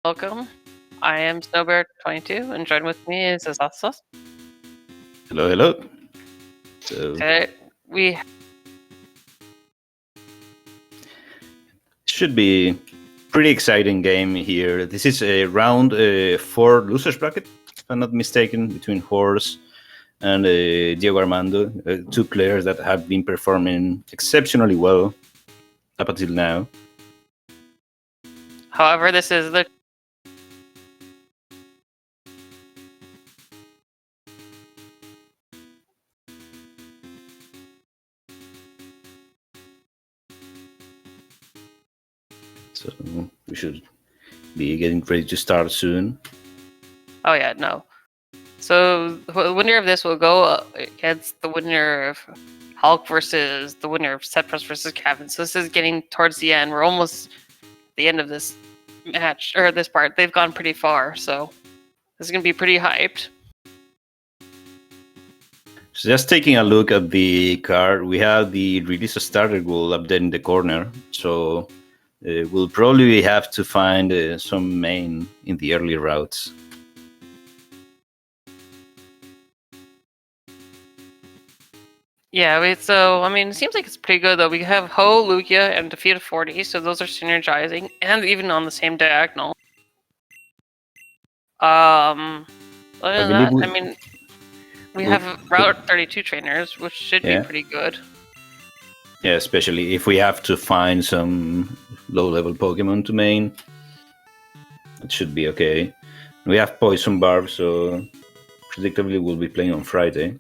Welcome. I am Snowbear22, and joined with me is Azasos. Hello, hello. So Today we should be pretty exciting game here. This is a round 4 losers bracket, if I'm not mistaken, between Horse and DiegoArmando, two players that have been performing exceptionally well up until now. However, this is the So we should be getting ready to start soon. Oh yeah, no. So the winner of this will go against the winner of Hulk versus the winner of Setpress versus Kevin. So this is getting towards the end. We're almost at the end of this match, or this part. They've gone pretty far, so this is gonna be pretty hyped. So just taking a look at the card, we have the release starter goal up there in the corner. So we'll probably have to find some main in the early routes. Yeah, so I mean, it seems like it's pretty good though. We have Ho, Lugia, and Defeat of 40, so those are synergizing, and even on the same diagonal. Other than that, I mean, we have Route 32 trainers, which should be pretty good. Yeah, especially if we have to find some low-level Pokemon to main. It should be okay. We have Poison Barb, so predictably we'll be playing on Friday.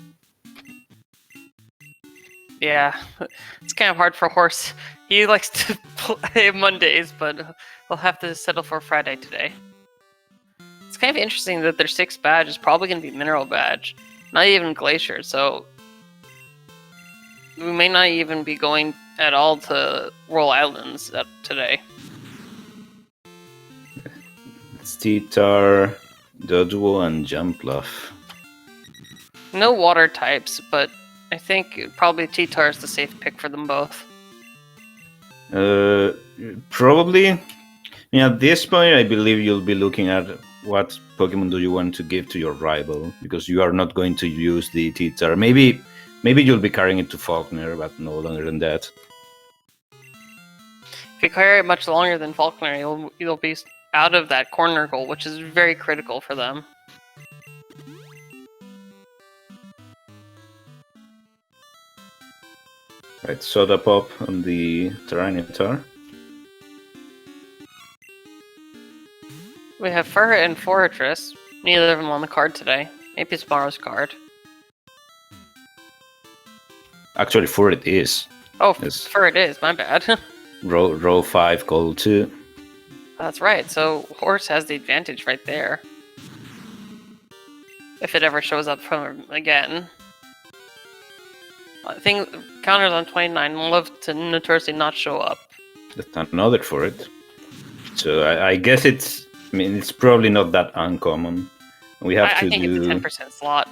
Yeah, it's kind of hard for Horse. He likes to play Mondays, but we'll have to settle for Friday today. It's kind of interesting that their 6th badge is probably going to be Mineral Badge, not even Glacier, so we may not even be going at all to Royal Islands today. It's T-Tar, Doduo, and Jumpluff. No water types, but I think probably T-Tar is the safe pick for them both. Probably. At this point, I believe you'll be looking at what Pokemon do you want to give to your rival, because you are not going to use the T-Tar. Maybe you'll be carrying it to Faulkner, but no longer than that. If you carry it much longer than Faulkner, you'll be out of that corner goal, which is very critical for them. Right, Soda Pop on the Tyranitar. We have Fur and Fortress. Neither of them on the card today. Maybe it's tomorrow's card. Actually, Fur it is. Oh, yes. Fur it is. My bad. row 5, call 2. That's right. So Horse has the advantage right there. If it ever shows up from him again. I think counters on 29 love to notoriously not show up. That's another for it. So I guess it's probably not that uncommon. We have I think it's a 10% slot.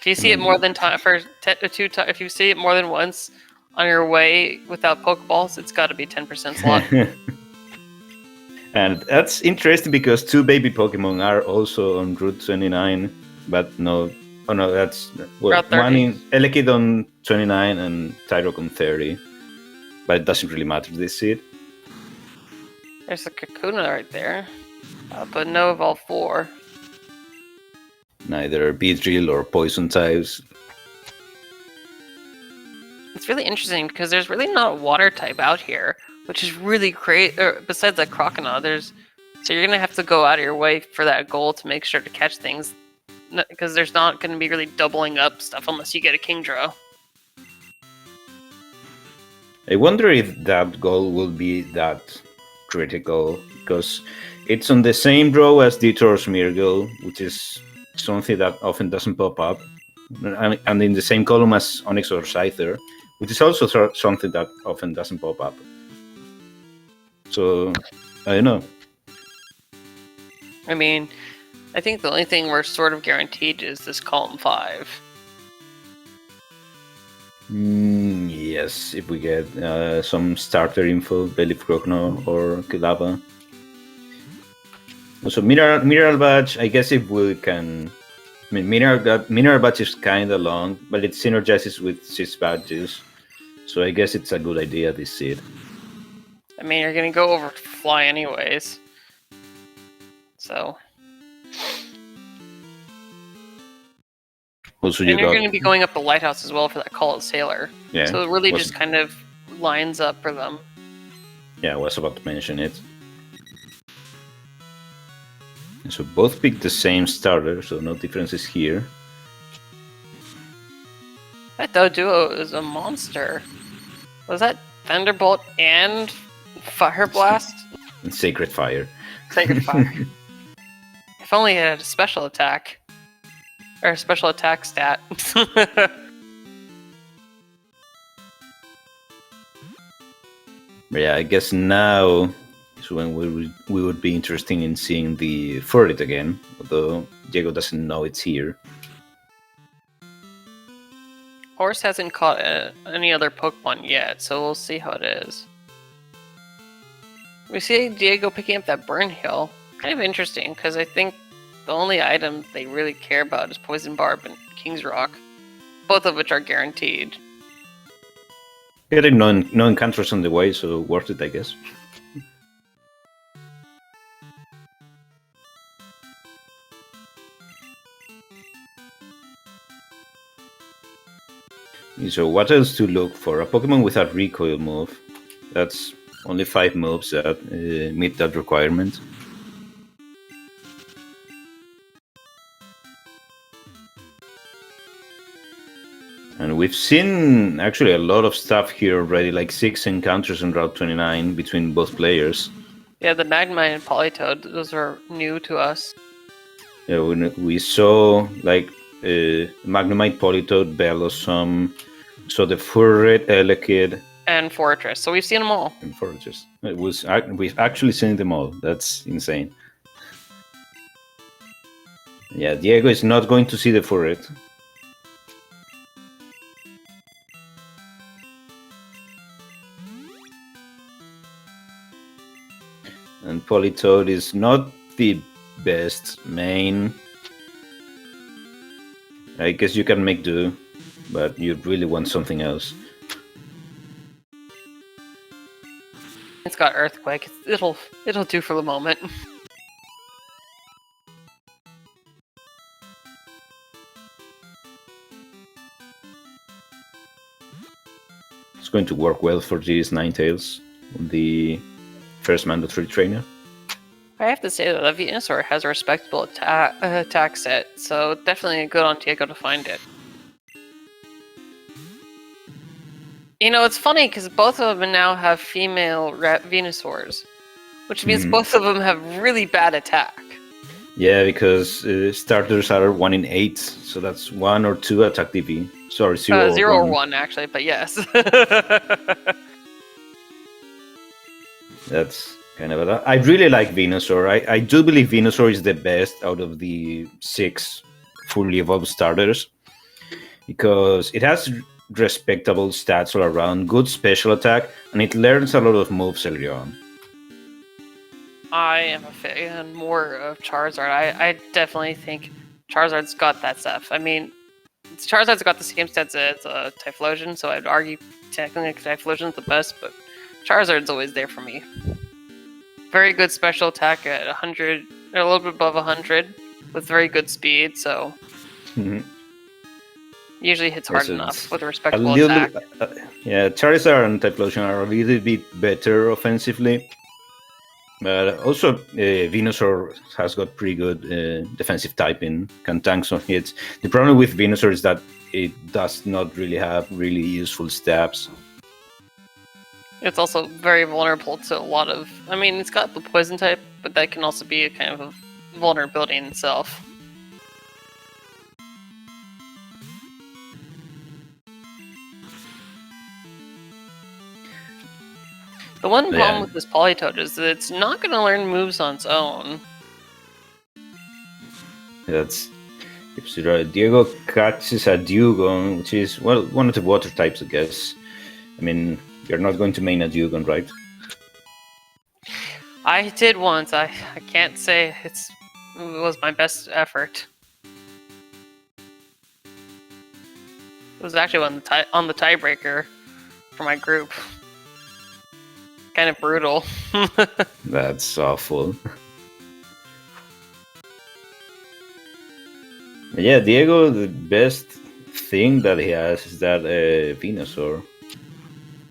If you see it more than if you see it more than once on your way without Pokeballs, it's got to be 10% slot. And that's interesting because 2 baby Pokemon are also on Route 29, but no. Oh no, that's one in Elekid on 29 and Tyrock on 30. But it doesn't really matter, this seed. There's a Kakuna right there, but no of all 4. Neither Beedrill or Poison types. It's really interesting because there's really not water type out here, which is really great. Besides that Croconaw, so you're gonna have to go out of your way for that goal to make sure to catch things. Because there's not going to be really doubling up stuff unless you get a Kingdra. I wonder if that goal will be that critical, because it's on the same row as Detour's Miracle, which is something that often doesn't pop up, and in the same column as Onyx or Scyther, which is also something that often doesn't pop up. So, I don't know. I mean, I think the only thing we're sort of guaranteed is this column 5. Yes, if we get some starter info, Belly Croconaw or Kilava. So mineral badge, I guess if we can. I mean, mineral badge is kind of long, but it synergizes with 6 badges. So I guess it's a good idea, this seed. I mean, you're gonna go over to fly anyways. So. Also, And you're going to be going up the lighthouse as well for that call of sailor. Yeah. So it really just kind of lines up for them. Yeah, I was about to mention it. So both pick the same starter, so no differences here. That Doduo is a monster. Was that Thunderbolt and Fire Blast? And Sacred Fire. Sacred Fire. If only it had a special attack. Or a special attack stat. But yeah, I guess now is when we would be interested in seeing the Furret again, although Diego doesn't know it's here. Horse hasn't caught any other Pokemon yet, so we'll see how it is. We see Diego picking up that Burn Hill. Kind of interesting, because I think the only item they really care about is Poison Barb and King's Rock, both of which are guaranteed. Getting no encounters on the way, so worth it, I guess. So what else to look for? A Pokemon with a recoil move. That's only 5 moves that meet that requirement. And we've seen actually a lot of stuff here already, like 6 encounters on Route 29 between both players. Yeah, the Magnemite and Politoed, those are new to us. Yeah, we saw like Magnemite, Politoed, Bellossom, so the Furret, Elekid, and Fortress. So we've seen them all. And Fortress. We've actually seen them all. That's insane. Yeah, Diego is not going to see the Furret. And Politoed is not the best main. I guess you can make do, but you really want something else. It's got Earthquake. It'll do for the moment. It's going to work well for these Ninetales, the first mandatory trainer. I have to say that the Venusaur has a respectable attack set, so definitely good on Diego to find it. You know, it's funny because both of them now have female Venusaurs, which means both of them have really bad attack. Yeah, because starters are 1 in 8, so that's 1 or 2 attack DV. Sorry, 0 or 1 actually, but yes. That's kind of I really like Venusaur. I do believe Venusaur is the best out of the 6 fully evolved starters because it has respectable stats all around, good special attack, and it learns a lot of moves early on. I am a fan more of Charizard. I definitely think Charizard's got that stuff. I mean, Charizard's got the same stats as Typhlosion, so I'd argue technically Typhlosion's the best, but Charizard's always there for me. Very good special attack at 100, or a little bit above 100, with very good speed, so usually hits hard enough with a respectable attack. Yeah, Charizard and Typhlosion are a little bit better offensively, but also Venusaur has got pretty good defensive typing, can tank some hits. The problem with Venusaur is that it does not really have really useful stabs. It's also very vulnerable to a lot of... I mean, it's got the poison type, but that can also be a kind of a vulnerability in itself. The one problem with this Politoed is that it's not going to learn moves on its own. That's... If Diego catches a Dewgong, which is, well, one of the water types, I guess. I mean... You're not going to main a Dewgong, right? I did once. I can't say it was my best effort. It was actually on the tiebreaker for my group. Kind of brutal. That's awful. Yeah, Diego, the best thing that he has is that Venusaur.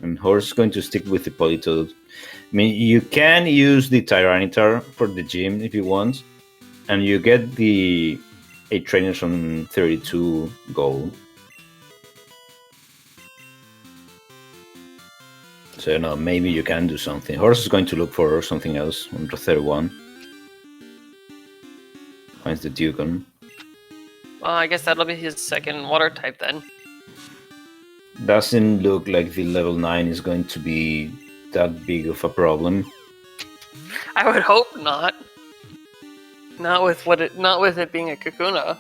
And Horse is going to stick with the Politoed. I mean, you can use the Tyranitar for the gym if you want, and you get the 8 trainers on 32 gold. So, no, maybe you can do something. Horse is going to look for something else on the 31. Finds the Dugong. Well, I guess that'll be his second water type then. Doesn't look like the level 9 is going to be that big of a problem. I would hope not. Not with it being a Kakuna.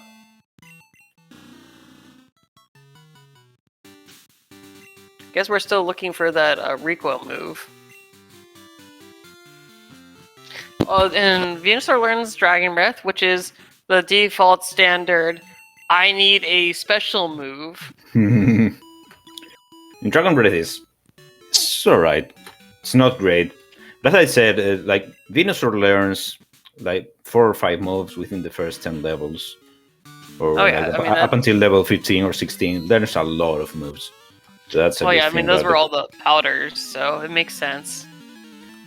Guess we're still looking for that recoil move. Oh, and Venusaur learns Dragon Breath, which is the default standard. I need a special move. And Dragon Breath is alright. It's not great. But as I said, like Venusaur learns like 4 or 5 moves within the first 10 levels. Or up until level 15 or 16, there's a lot of moves. So that's those were all the powders, so it makes sense.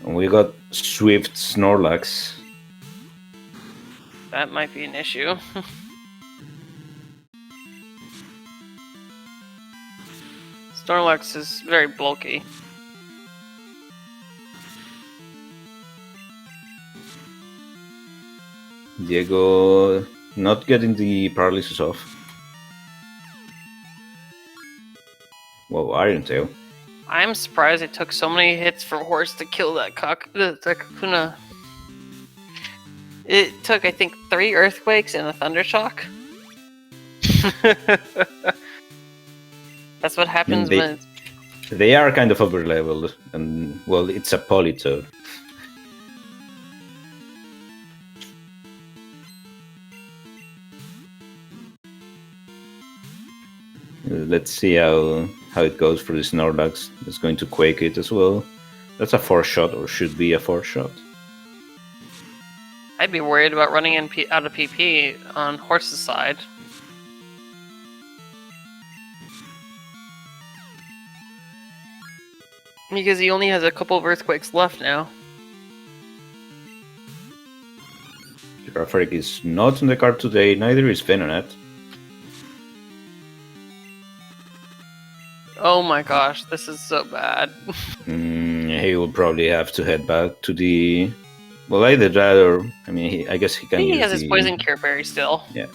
And we got Swift Snorlax. That might be an issue. Snorlax is very bulky. Diego not getting the paralysis off. Whoa, Iron Tail. I'm surprised it took so many hits for Horse to kill that Kakuna. It took, I think, 3 Earthquakes and a Thundershock. That's what happens when... They are kind of overleveled, and, well, it's a Politoed. Let's see how it goes for the Snorlax. It's going to Quake it as well. That's a 4-shot, or should be a 4-shot. I'd be worried about running out of PP on Horse's side. Because he only has a couple of Earthquakes left now. Girafarik is not on the card today, neither is Venonat. Oh my gosh, this is so bad. He will probably have to head back to the... Well, either that or... I mean, I guess he can He has his Poison Cure Berry still. Yeah.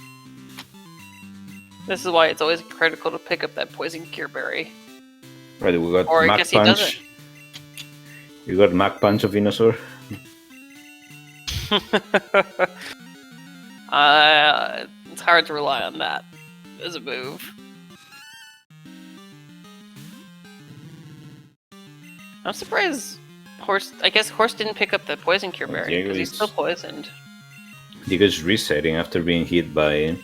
This is why it's always critical to pick up that Poison Cure Berry. Right, we got or Mach I guess Punch. He doesn't. You got Mach Punch of Venusaur. It's hard to rely on that as a move. I'm surprised Horse... I guess Horse didn't pick up the Poison Cure Berry, because he's still poisoned. Diego's resetting after being hit by...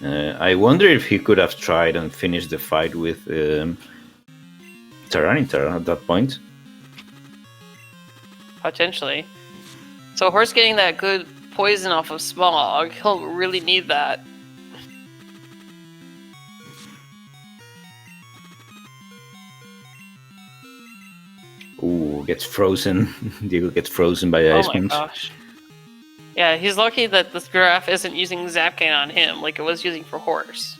I wonder if he could have tried and finished the fight with Tyranitar at that point. Potentially. So Horse getting that good poison off of Smog, he'll really need that. Ooh, gets frozen. Diego gets frozen by the Ice Punch. Oh my gosh. Yeah, he's lucky that this giraffe isn't using Zapcan on him like it was using for Horse.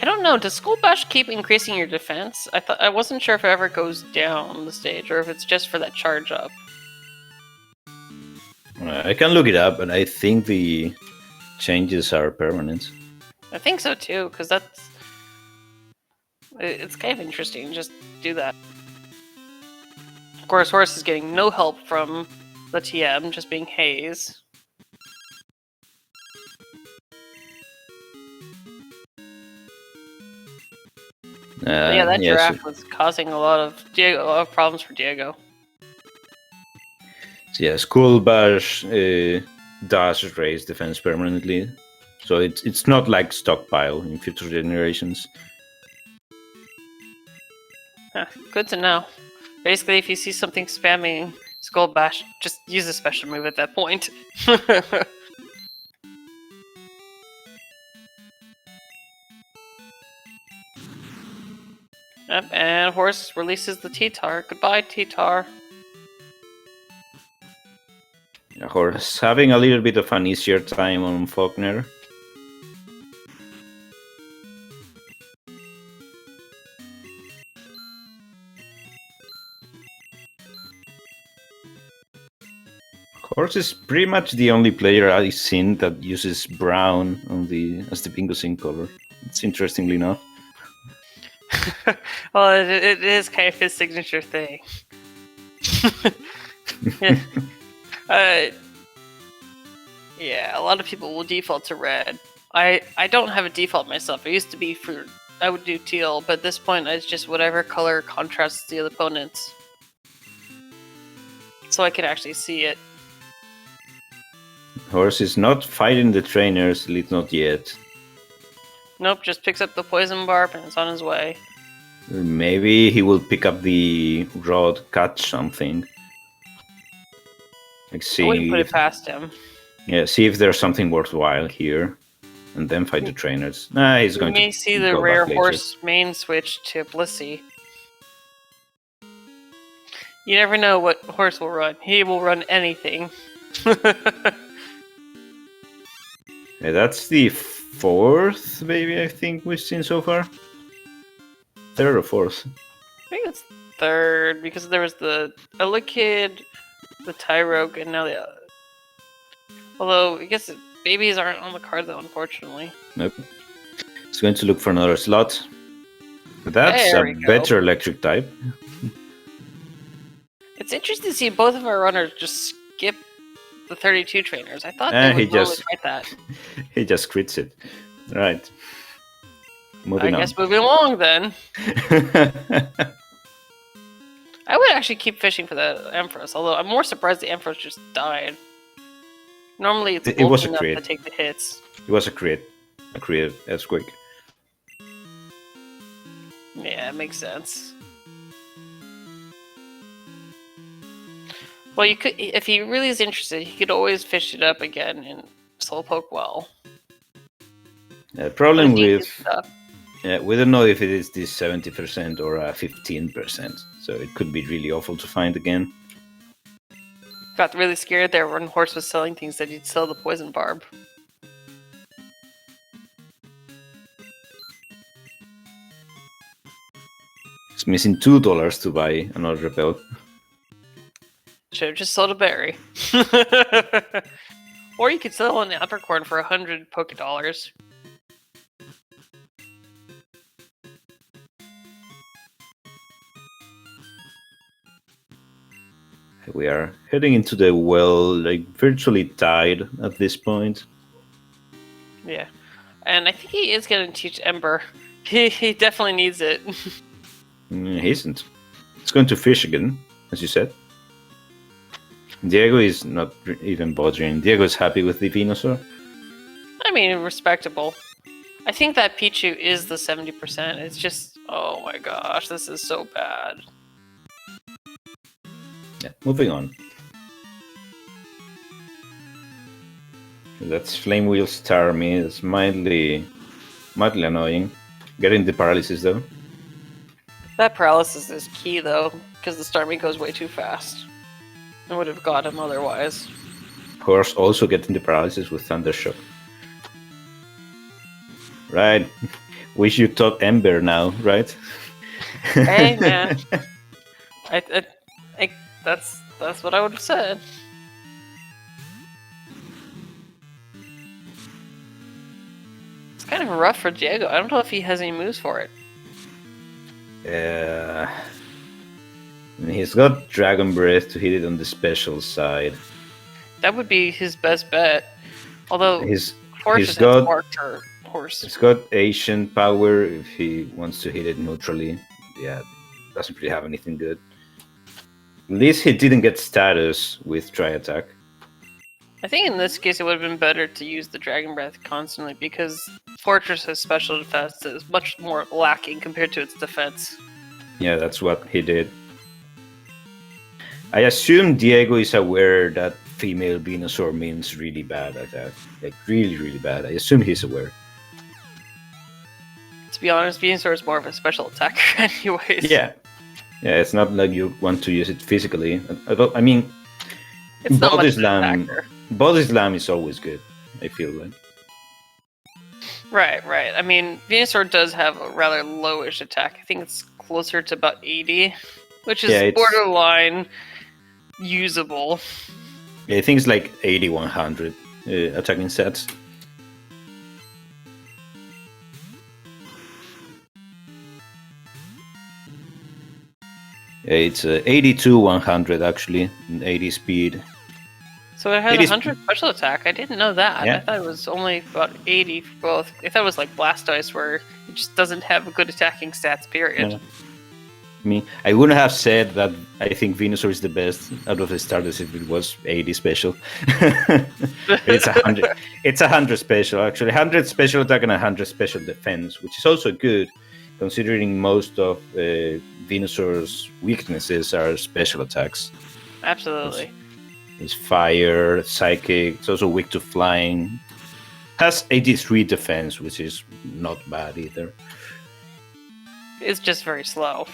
I don't know, does Skull Bash keep increasing your defense? I wasn't sure if it ever goes down the stage or if it's just for that charge up. I can look it up, but I think the changes are permanent. I think so too, because it's kind of interesting to just do that. Of course, Horse is getting no help from the TM, just being Haze. But yeah, that yes, giraffe was causing a lot of problems for Diego. yes. Cool Bash does raise defense permanently, so it's not like stockpile in future generations. Huh, good to know. Basically, if you see something spamming Skull Bash, just use a special move at that point. Yep, and Horse releases the T-Tar. Goodbye, T-Tar. Horse having a little bit of an easier time on Faulkner. Horse is pretty much the only player I've seen that uses brown on as the bingo sync color. It's interestingly enough. Well, it is kind of his signature thing. Yeah. Yeah, a lot of people will default to red. I don't have a default myself. I used to be I would do teal, but at this point it's just whatever color contrasts the other opponents. So I can actually see it. Horse is not fighting the trainers, at least not yet. Nope, just picks up the poison barb and is on his way. Maybe he will pick up the rod, catch something. Like I wouldn't see, put it past him. yeah, see if there's something worthwhile here, and then fight the trainers. Nah, he's You going may to see the go rare back later. horse main switch to Blissey. You never know what horse will run. He will run anything. Yeah, that's the fourth baby I think we've seen so far. Third or fourth? I think it's third because there was the Kid, the Tyrogue, and now the. Although I guess babies aren't on the card though, unfortunately. Nope. He's going to look for another slot. That's There a we go. better electric type. It's interesting to see both of our runners just skip the 32 trainers. I thought they he would really just- fight that. He just crits it. Right. I Moving on. guess moving along then. I would actually keep fishing for the Empress, although I'm more surprised the Empress just died. Normally it's It was bulky a enough crit. to take the hits. It was a crit. A crit earthquake. Yeah, it makes sense. Well, you could, if he really is interested, he could always fish it up again in Slowpoke Well. The problem But he with gets stuff. we don't know if it is this 70% or 15%, so it could be really awful to find again. Got really scared there when Horse was selling things that he'd sell the poison barb. It's missing $2 to buy another repel. Should have just sold a berry. Or you could sell an apricorn for 100 Poké Dollars. We are heading into the well, like virtually tied at this point. Yeah. And I think he is going to teach Ember. He definitely needs it. He isn't. It's going to fish again, as you said. Diego is not even bothering. Diego is happy with the Venusaur. I mean, respectable. I think that Pichu is the 70%. It's just, oh my gosh, this is so bad. Yeah, moving on. That's Flame Wheel Star me. It's mildly annoying. Getting the paralysis though. That paralysis is key though, because the Starmie goes way too fast. I would have got him otherwise. Horse also getting the paralysis with Thundershock. Right. Wish you taught Ember now, right? Hey man, I that's what I would have said. It's kind of rough for Diego. I don't know if he has any moves for it. He's got Dragon Breath to hit it on the special side. That would be his best bet. Although He's Fortress got- has marked her horse. It's got ancient power if he wants to hit it neutrally. Yeah, doesn't really have anything good. At least he didn't get status with Tri Attack. I think in this case it would have been better to use the Dragon Breath constantly because Fortress's special defense is much more lacking compared to its defense. Yeah, that's what he did. I assume Diego is aware that female Venusaur means really bad attack. Like, really, really bad. I assume he's aware. To be honest, Venusaur is more of a special attacker anyways. Yeah. Yeah, it's not like you want to use it physically. I mean, It's not Body much of an Slam, attacker. Body Slam is always good, I feel like. Right. I mean, Venusaur does have a rather lowish attack. I think it's closer to about 80, which is Yeah, borderline usable. Yeah, I think it's like 80-100 attacking stats. Yeah, it's 82-100 actually, and 80 speed. So it has 80 100 special attack. I didn't know that. Yeah. I thought it was only about 80 for both. I thought it was like Blastoise where it just doesn't have a good attacking stats, period. Yeah. I mean, I wouldn't have said that I think Venusaur is the best out of the starters if it was 80 special. It's 100. It's 100 special actually. 100 special attack and 100 special defense, which is also good, considering most of Venusaur's weaknesses are special attacks. Absolutely. It's fire, psychic. It's also weak to flying. Has 83 defense, which is not bad either. It's just very slow.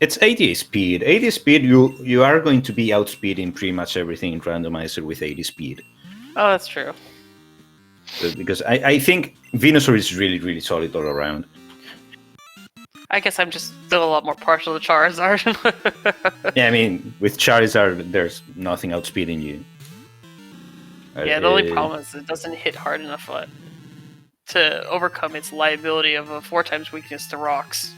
It's 80 speed. 80 speed, you are going to be outspeeding pretty much everything in Randomizer with 80 speed. Oh, that's true. Because I think Venusaur is really, really solid all around. I guess I'm just still a lot more partial to Charizard. Yeah, I mean, with Charizard, there's nothing outspeeding you. Yeah, the only problem is it doesn't hit hard enough to overcome its liability of a 4x weakness to rocks.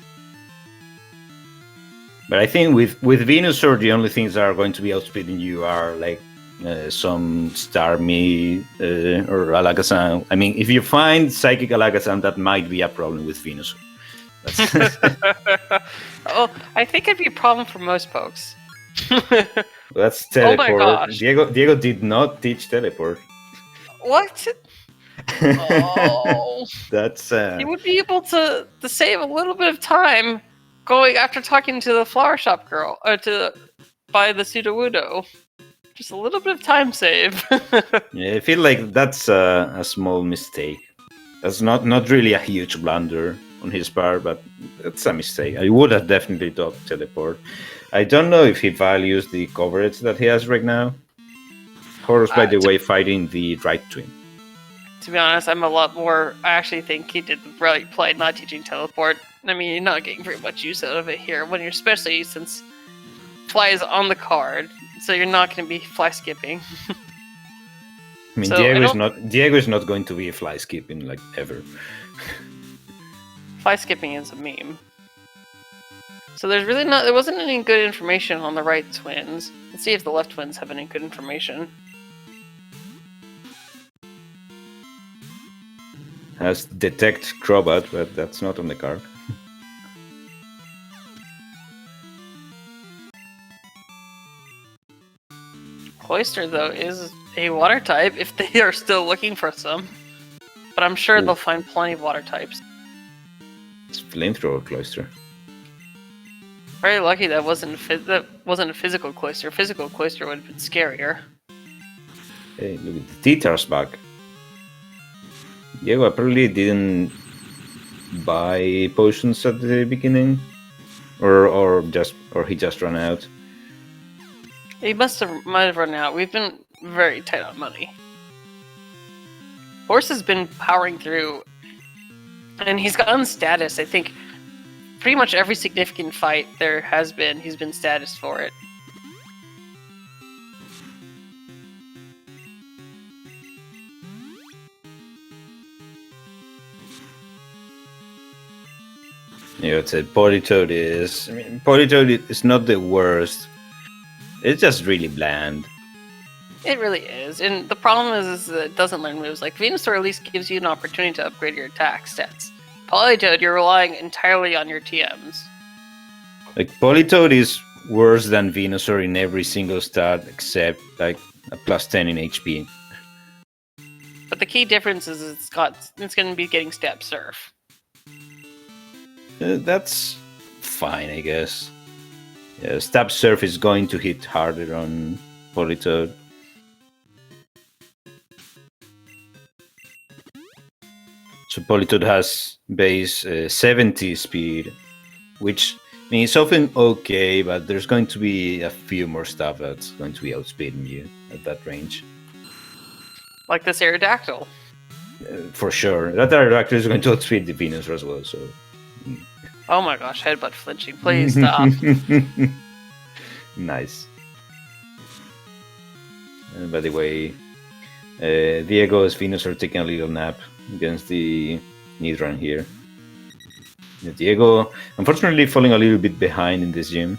But I think with Venusaur, the only things that are going to be outspeeding you are like some Starmie or Alakazam. I mean, if you find Psychic Alakazam, that might be a problem with Venusaur. Oh, I think it'd be a problem for most folks. That's Oh my teleport. gosh. Diego did not teach teleport. What? Oh. That's You would be able to save a little bit of time going after talking to the flower shop girl, or to buy the Sudowoodo. Just a little bit of time save. yeah, I feel like that's a small mistake. That's not really a huge blunder on his part, but it's a mistake. I would have definitely taught teleport. I don't know if he values the coverage that he has right now. Horus, by the way, fighting the right twin. To be honest, I'm a lot more. I actually think he did the right play not teaching teleport. I mean, you're not getting very much use out of it here, when you're especially since fly is on the card, so you're not going to be fly skipping. I mean, So, Diego is not going to be fly skipping like ever. Fly skipping is a meme. So there wasn't any good information on the right twins. Let's see if the left twins have any good information. Has detect Crobat, but that's not on the card. Cloyster, though, is a water type if they are still looking for some. But I'm sure they'll find plenty of water types. It's flamethrower Cloyster. Very lucky that wasn't a physical Cloyster. Physical Cloyster would have been scarier. Hey, look at the T-Tar's back. Diego apparently didn't buy potions at the beginning, or he just ran out. He might have run out. We've been very tight on money. Horse has been powering through, and he's gotten status. I think pretty much every significant fight there has been, he's been status for it. Yeah, I'd say Politoed is. I mean, Politoed is not the worst. It's just really bland. It really is. And the problem is that it doesn't learn moves. Like, Venusaur at least gives you an opportunity to upgrade your attack stats. Politoed, you're relying entirely on your TMs. Like, Politoed is worse than Venusaur in every single stat except, like, a plus 10 in HP. But the key difference is it's going to be getting Step Surf. That's fine, I guess. Yeah, Stab Surf is going to hit harder on Politoed. So Politoed has base 70 speed, which means it's often okay, but there's going to be a few more stuff that's going to be outspeeding you at that range. Like this Aerodactyl. For sure. That Aerodactyl is going to outspeed the Venusaur as well, so... Oh my gosh, headbutt flinching. Please stop. Nice. And by the way, Diego's Venusaur taking a little nap against the Nidran here. Diego, unfortunately, falling a little bit behind in this gym.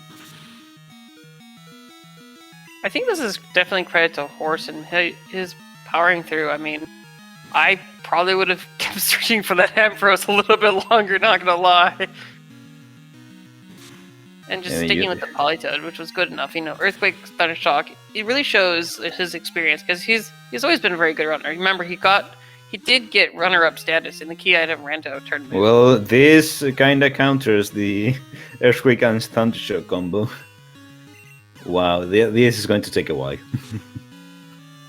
I think this is definitely credit to Horse and his powering through. I mean, I probably would have kept searching for that Ampharos a little bit longer, not gonna lie. And just sticking with the Politoed, which was good enough. You know, Earthquake, Thundershock, it really shows his experience, because he's always been a very good runner. Remember, he did get runner-up status in the key item Rando tournament. Well, this kind of counters the Earthquake and Thundershock combo. Wow, this is going to take a while.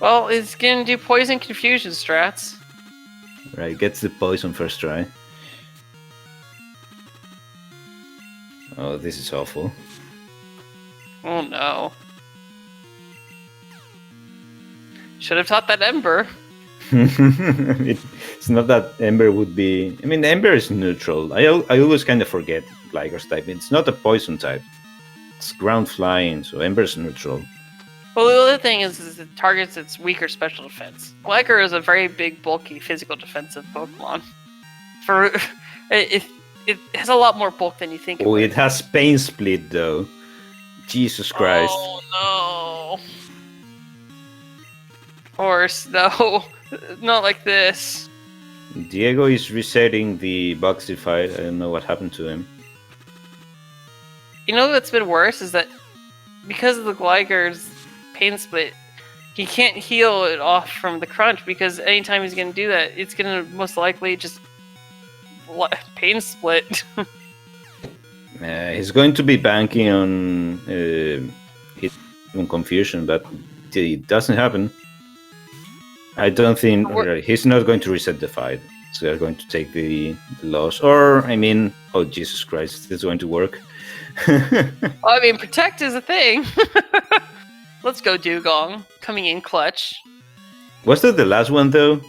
Well, it's going to do Poison Confusion strats. Right, gets the poison first try. Oh, this is awful. Oh no. Should have taught that Ember. It's not that Ember would be... I mean, Ember is neutral. I always kind of forget Gligar's type. It's not a poison type. It's ground flying, so Ember's neutral. Well, the other thing is it targets its weaker special defense. Gligar is a very big, bulky, physical defensive Pokemon. It has a lot more bulk than you think. Oh, it has Pain Split, though. Jesus Christ. Oh, no. Horse, no. Not like this. Diego is resetting the Boxy fight. I don't know what happened to him. You know what's been worse is that because of the Gligar's Pain Split, he can't heal it off from the crunch, because anytime he's going to do that, it's going to most likely just Pain Split. He's going to be banking on Confusion, but it doesn't happen. I don't think he's not going to reset the fight. So they're going to take the loss. Or, I mean, oh Jesus Christ, it's going to work. I mean, Protect is a thing. Let's go, Dugong. Coming in clutch. Was that the last one, though?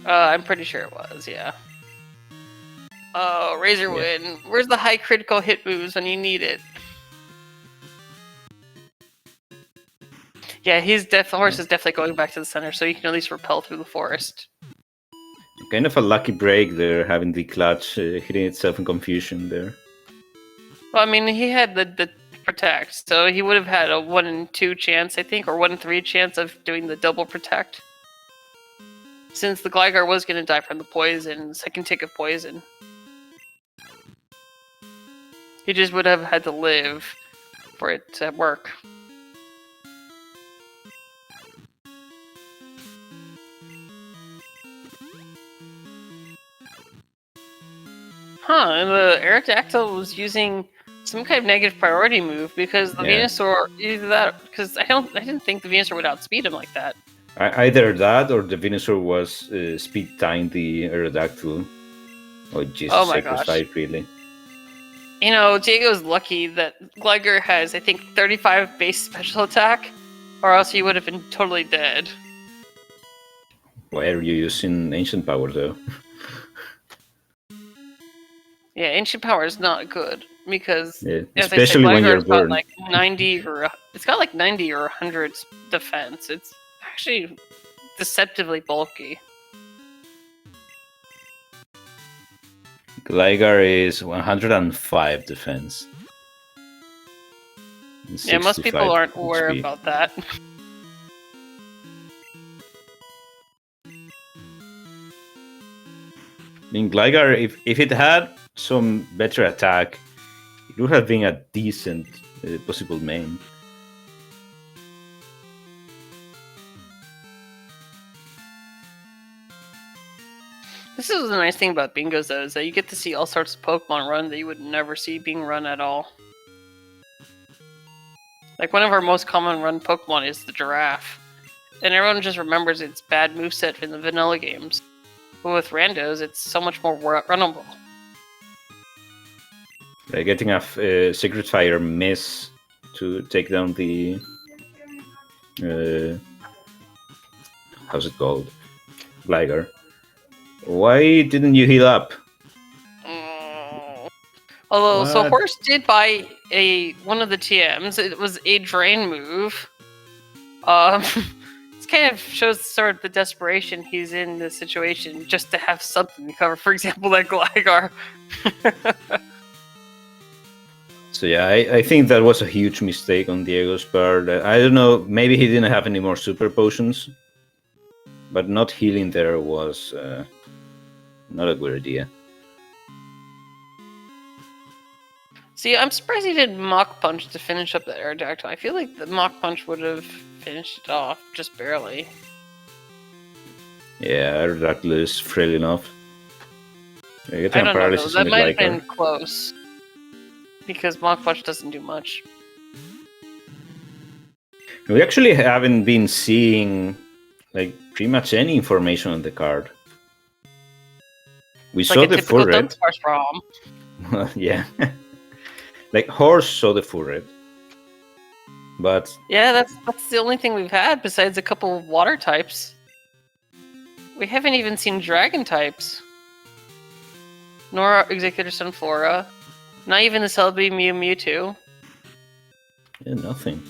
I'm pretty sure it was, yeah. Oh, Razor Wind. Where's the high critical hit moves when you need it? Yeah, Horse is definitely going back to the center, so you can at least repel through the forest. Kind of a lucky break there, having the clutch hitting itself in Confusion there. Well, I mean, he had the Protect, so he would have had a 1 in 2 chance, I think, or 1 in 3 chance of doing the double Protect. Since the Gligar was going to die from the poison, second tick of poison. He just would have had to live for it to work. Huh, and the Aerodactyl was using some kind of negative priority move, because the Venusaur, either that, because I didn't think the Venusaur would outspeed him like that. Either that, or the Venusaur was speed time the Aerodactyl. Oh Jesus, sacrifice, really. You know, Diego's lucky that Gligar has, I think, 35 base special attack, or else he would have been totally dead. Why are you using Ancient Power, though? Yeah, Ancient Power is not good, because especially when you're burned. Like 90 or it's got like 90 or 100 defense. It's actually deceptively bulky. Gligar is 105 defense. Yeah, most people 65 aren't aware speed. about that. I mean, Gligar, if it had some better attack, it would have been a decent possible main. This is the nice thing about bingos, though, is that you get to see all sorts of Pokemon run that you would never see being run at all. Like, one of our most common run Pokemon is the giraffe. And everyone just remembers its bad moveset in the vanilla games. But with randos, it's so much more runnable. Getting a Secret Fire miss to take down the... how's it called? Gligar. Why didn't you heal up? Although, so What? Horse did buy one of the TMs. It was a drain move. This kind of shows sort of the desperation he's in this situation just to have something to cover. For example, that Gligar. So yeah, I think that was a huge mistake on Diego's part. I don't know, maybe he didn't have any more super potions, but not healing there was not a good idea. See, I'm surprised he did Mach Punch to finish up the Aerodactyl. I feel like the Mach Punch would have finished it off, just barely. Yeah, Aerodactyl is frail enough. I don't know, though. That might have been close. Because Mach Punch doesn't do much. We actually haven't been seeing like pretty much any information on the card. We saw the full red. Yeah. Like Horse saw the full red. But yeah, that's the only thing we've had besides a couple of water types. We haven't even seen dragon types. Nor Executor Sunflora. Not even the Celebi Mewtwo. yeah, nothing.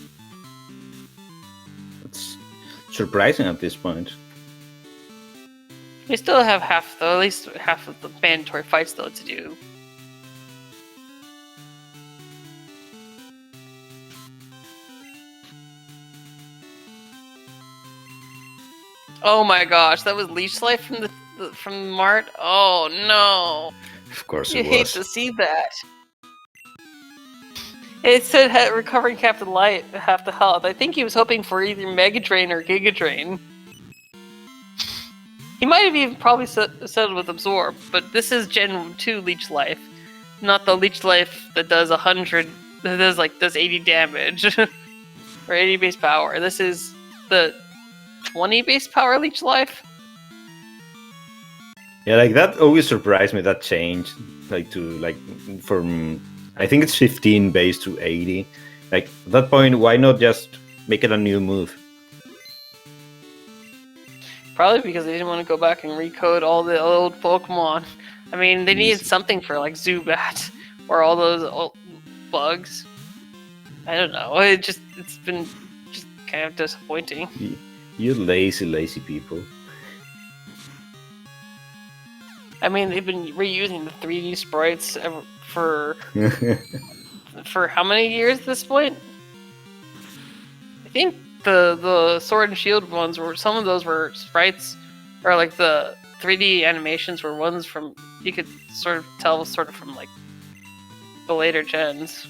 That's surprising at this point. We still have at least half of the mandatory fights though to do. Oh my gosh, that was Leech Life from Mart. Oh no! Of course You it hate was. to see that. It said recovering Captain Light half the health. I think he was hoping for either Mega Drain or Giga Drain. He might have even probably settled with Absorb, but this is Gen 2 Leech Life, not the Leech Life that does 100, that does 80 damage or 80 base power. This is the 20 base power Leech Life. Yeah, like that always surprised me, that change. From I think it's 15 base to 80. Like at that point, why not just make it a new move? Probably because they didn't want to go back and recode all the old Pokemon. I mean, they needed something for like Zubat or all those old bugs. I don't know. It's been just kind of disappointing. You lazy people. I mean, they've been reusing the 3D sprites for how many years at this point? I think the Sword and Shield ones some of those were sprites, or like the 3D animations were ones from, you could sort of tell sort of from like the later gens.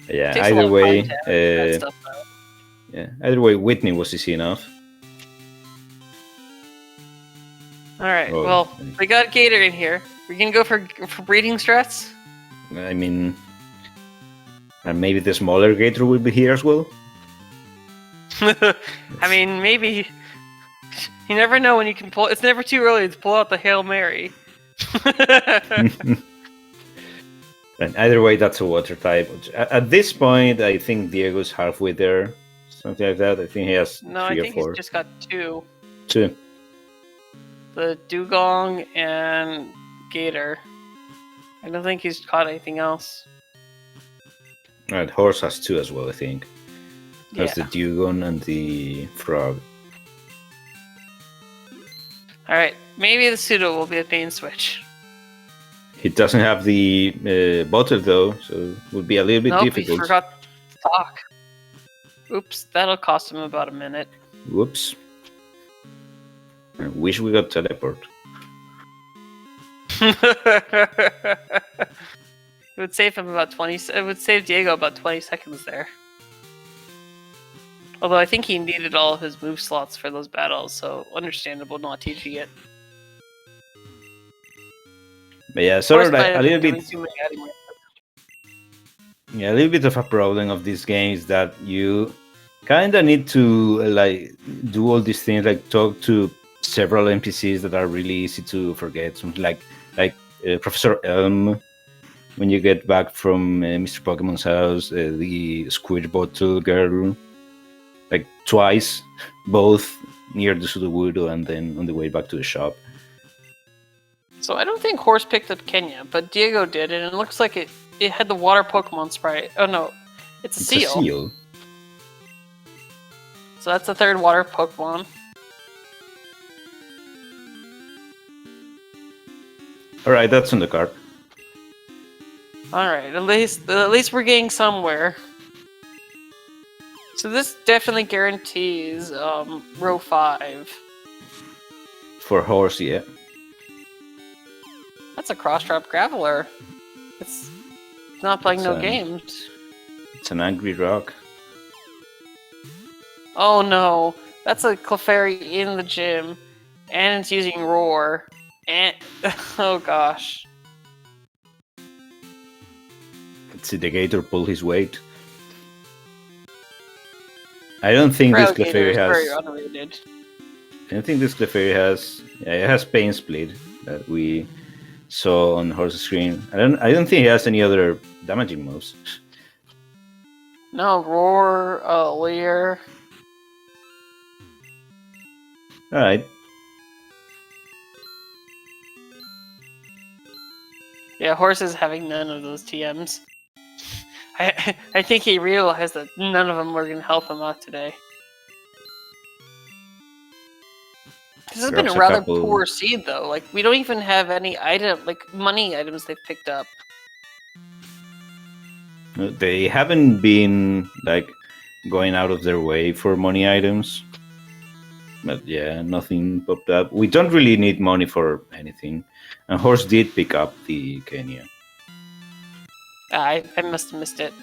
Yeah, Takes a either lot of way, time to edit that stuff out. yeah, either way, Whitney was easy enough. Alright, Oh, well, we got Gator in here. We can go for breeding strats? I mean, and maybe the smaller Gator will be here as well. I mean, maybe. You never know when you can pull. It's never too early to pull out the Hail Mary. And either way, that's a water type. At this point, I think Diego's halfway there. Something like that. I think he has No, I 3 or think 4. he's just got 2. 2. The Dugong and Gator. I don't think he's caught anything else. Right, Horse has 2 as well, I think. That's the Yeah. Dugong and the Frog. Alright, maybe the Pseudo will be a main switch. He doesn't have the bottle though, so it would be a little bit Nope, difficult. he forgot to talk. Oops, that'll cost him about a minute. Whoops. I wish we got teleport. It would save him about 20. It would save Diego about 20 seconds there. Although I think he needed all of his move slots for those battles, so understandable not teaching it. But yeah, sort of like a little bit. Yeah, a little bit of a problem of this game is that you kind of need to like do all these things, like talk to several NPCs that are really easy to forget. Something like Professor Elm when you get back from Mr. Pokemon's house, the Squid Bottle Girl, like twice, both near the Sudowoodo and then on the way back to the shop. So I don't think Horse picked up Kenya, but Diego did, and it looks like it had the water Pokemon sprite. Oh no, it's a seal. So that's the third water Pokemon. Alright, that's on the card. Alright, at least we're getting somewhere. So this definitely guarantees row 5. For Horse, yeah. That's a cross-drop Graveler. It's not playing no games. It's an angry rock. Oh no, that's a Clefairy in the gym, and it's using Roar, and oh gosh. Let's see the Gator pull his weight. I don't think this Clefairy has. Very underrated. I don't think this Clefairy has. Yeah, it has Pain Split that we saw on Horse's screen. I don't think it has any other damaging moves. No, Roar, Leer. Alright. Yeah, Horse is having none of those TMs. I think he realized that none of them were going to help him out today. This has been a rather poor seed, though. Like, we don't even have any money items they've picked up. They haven't been, like, going out of their way for money items. But yeah, nothing popped up. We don't really need money for anything. And Horse did pick up the Kenya. I must have missed it.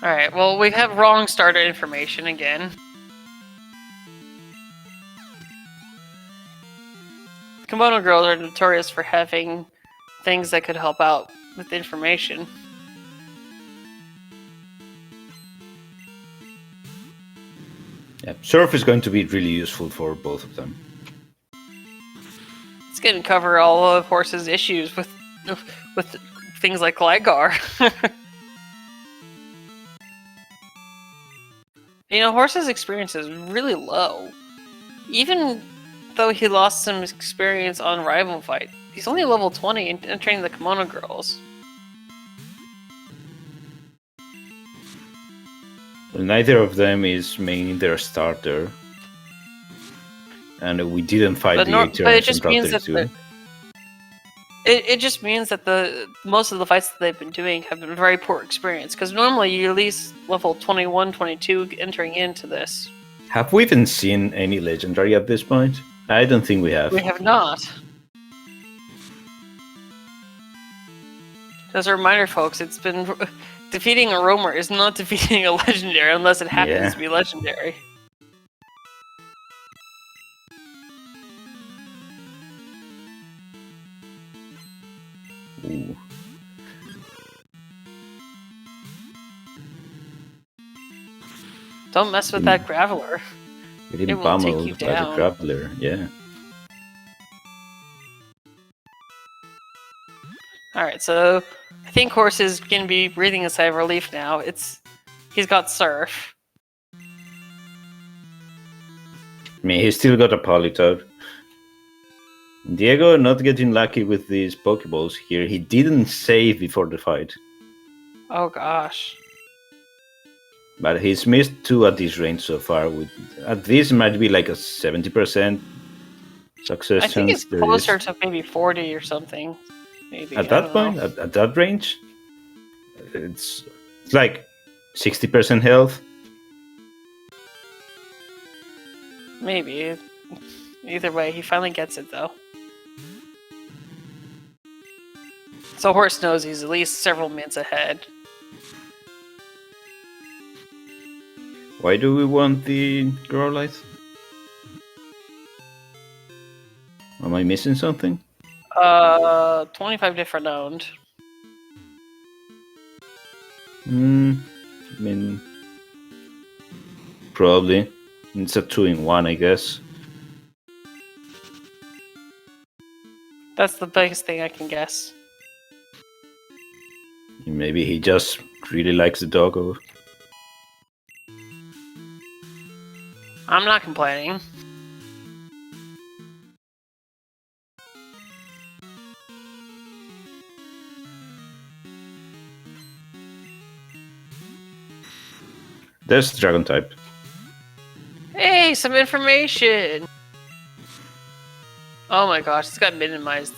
Alright, well, we have wrong starter information again. Kimono girls are notorious for having things that could help out with information. Yeah, Surf is going to be really useful for both of them. It's going to cover all of Horse's issues with things like Gligar. You know, Horse's experience is really low. Even though he lost some experience on Rival Fight, he's only level 20 and entering the Kimono Girls. Well, neither of them is mainly their starter. And we didn't fight the but it just means that it just means that most of the fights that they've been doing have been very poor experience, because normally you're at least level 21, 22 entering into this. Have we even seen any legendary at this point? I don't think we have. We have not. As a reminder, folks, it's been defeating a roamer is not defeating a legendary unless it happens to be legendary. Ooh. Don't mess with that Graveler. We didn't pummel by the Graveler, yeah. Alright, so I think Horse is going to be breathing a sigh of relief now. He's got Surf. I mean, he's still got a Politoed. Diego not getting lucky with these Pokeballs here. He didn't save before the fight. Oh gosh. But he's missed 2 at this range so far. At this might be like a 70% success I think chance it's there is. closer to maybe 40 or something. Maybe At I that don't point, know. at that range, it's like 60% health. Maybe. Either way, he finally gets it though. So Horse knows he's at least several minutes ahead. Why do we want the Growlithe? Am I missing something? 25 different owned. I mean, probably. It's a 2-in-1, I guess. That's the biggest thing I can guess. Maybe he just really likes the doggo. I'm not complaining. There's Dragon type. Hey, some information! Oh my gosh, it's got minimized.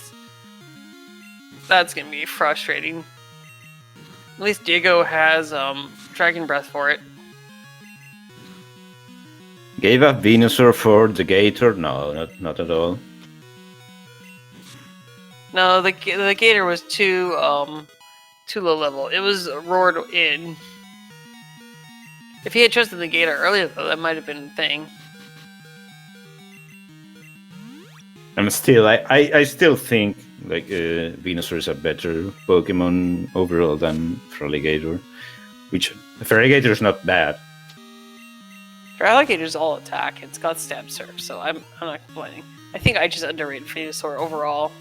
That's gonna be frustrating. At least Diego has Dragon Breath for it. Gave up Venusaur for the Gator? No, not at all. No, the Gator was too low level. It was roared in. If he had chosen the Gator earlier, though, that might have been a thing. And still, I still think like Venusaur is a better Pokemon overall than Feraligatr, which Feraligatr is not bad. Feraligator's all attack. It's got stab surf, so I'm not complaining. I think I just underrated Venusaur overall.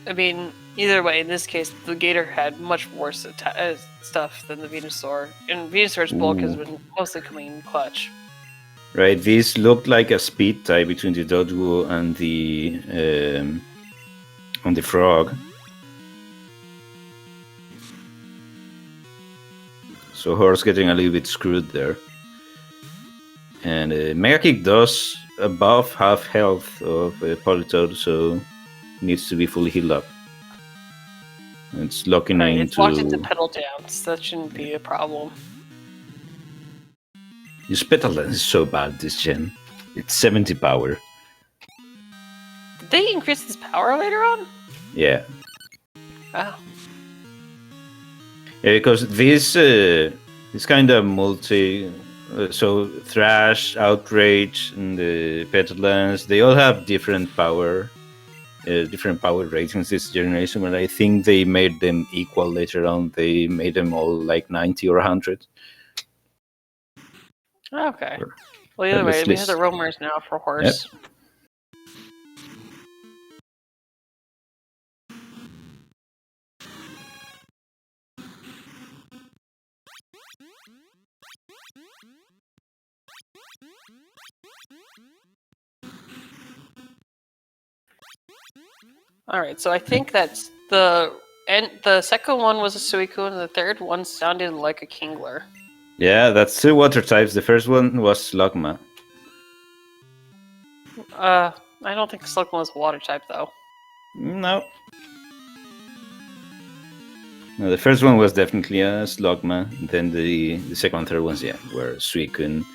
I mean, either way, in this case, the Gator had much worse stuff than the Venusaur, and Venusaur's bulk has been mostly coming in clutch. Right, these looked like a speed tie between the Doduo and the Frog. So Horse getting a little bit screwed there. And Mega Kick does above half health of Politoed, so needs to be fully healed up. It's locking Right, into... it's locked into Petal Dance. That shouldn't be a problem. His Petal Dance is so bad this gen. It's 70 power. Did they increase his power later on? Yeah. Wow. Yeah, because this kind of multi... so Thrash, Outrage, and the Petal Dance, they all have different power ratings this generation, but I think they made them equal later on. They made them all like 90 or 100. Okay. Well, either way, we have the roamers now for Horse. Yep. Alright, so I think that's the second one was a Suicune, and the third one sounded like a Kingler. Yeah, that's 2 water types. The first one was Slugma. I don't think Slugma was a water type, though. No. No, the first one was definitely a Slugma. Then the second and third ones, were Suicune.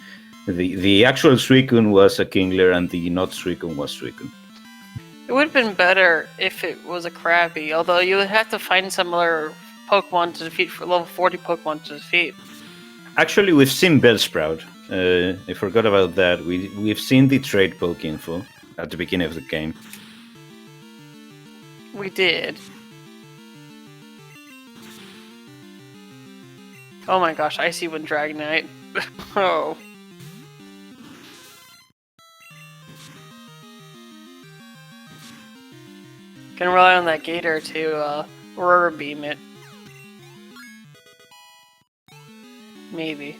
The actual Suicune was a Kingler, and the not Suicune was Suicune. It would have been better if it was a Krabby, although you would have to find similar Pokemon to defeat for level 40 Pokemon to defeat. Actually, we've seen Bellsprout. I forgot about that. We've seen the trade poke info at the beginning of the game. We did. Oh my gosh, Icy Wind Dragonite. Oh. Can rely on that Gator to Aurora Beam it. Maybe.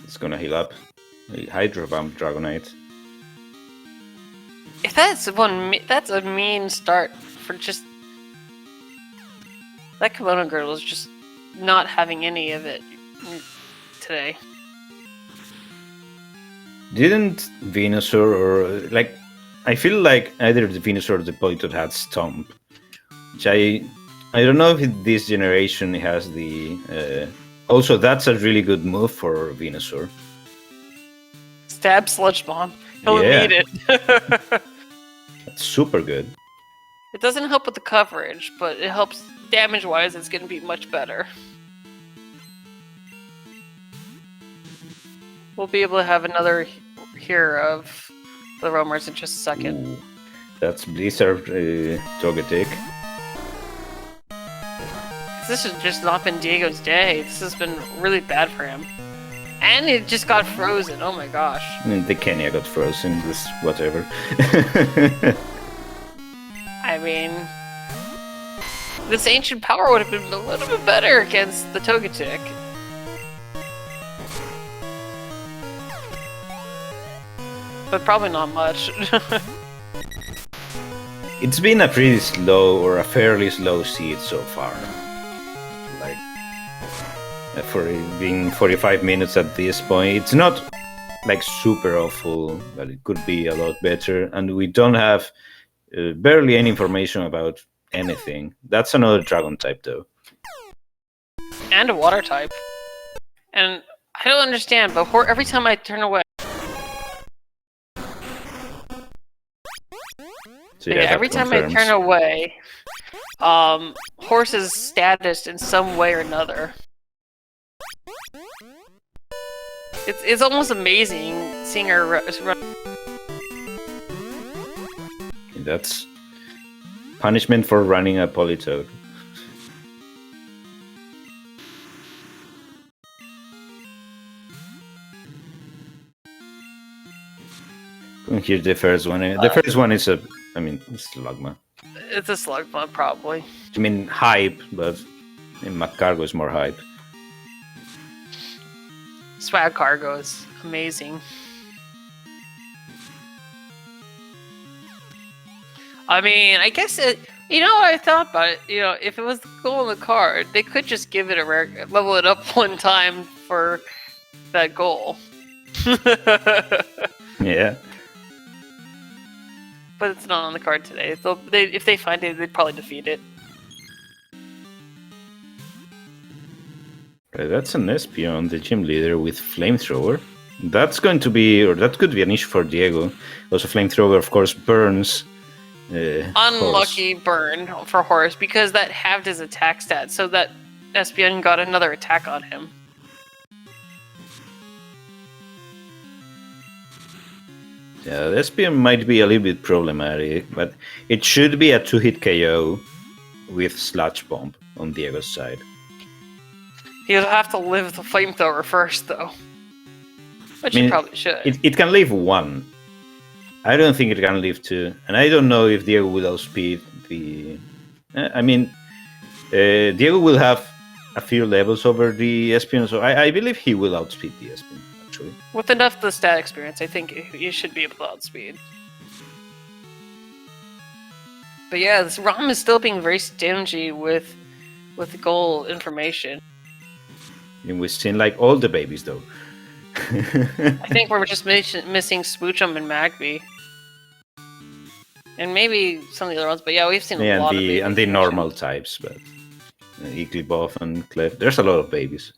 It's gonna heal up. Hydro Bomb Dragonite. If that's a mean start for just. That kimono girl is just not having any of it today. Didn't Venusaur or like I feel like either the Venusaur or the Politoed had Stomp, which I don't know if this generation has the. Also, that's a really good move for Venusaur. Stab Sludge Bomb. He'll Yeah. need it. That's super good. It doesn't help with the coverage, but it helps damage-wise. It's going to be much better. We'll be able to have another here of the roamers in just a second. Ooh, that's Blizzard Togetic. This has just not been Diego's day. This has been really bad for him. And it just got frozen. Oh my gosh. I mean, the Kenya got frozen. This whatever. I mean, this ancient power would have been a little bit better against the Togetic. But probably not much. It's been a pretty slow or a fairly slow seed so far. Like for it being 45 minutes at this point, it's not like super awful, but it could be a lot better. And we don't have barely any information about anything. That's another dragon type, though. And a water type. And I don't understand, but every time I turn away. So yeah, every time I turn away, horse is statused in some way or another. It's almost amazing seeing her run. That's punishment for running a Politoed. Here's the first one. The first one is it's Slugma. It's a Slugma, probably. I mean, hype, but Magcargo is more hype. Swag Cargo is amazing. I mean, I guess I thought about it. If it was the goal in the card, they could just give it a level it up one time for that goal. Yeah. But it's not on the card today. If they find it, they'd probably defeat it. Right, that's an Espion, the gym leader with Flamethrower. That's going to be, or that could be an issue for Diego. Also, Flamethrower, of course, burns. Unlucky horse. Burn for Horse, because that halved his attack stat, so that Espion got another attack on him. Yeah, the Espion might be a little bit problematic, but it should be a 2-hit KO with Sludge Bomb on Diego's side. He'll have to live the Flamethrower first, though. Which he probably should. It can live 1. I don't think it can live 2. And I don't know if Diego will outspeed the... Diego will have a few levels over the Espion, so I believe he will outspeed the Espion, actually. With enough of the stat experience, I think he should be able to outspeed. But yeah, this ROM is still being very stingy with the goal information. And we've seen like all the babies, though. I think we're just missing Smoochum and Magby. And maybe some of the other ones, but yeah, we've seen a lot of babies. And the normal types, but Igglybuff and Clef. There's a lot of babies.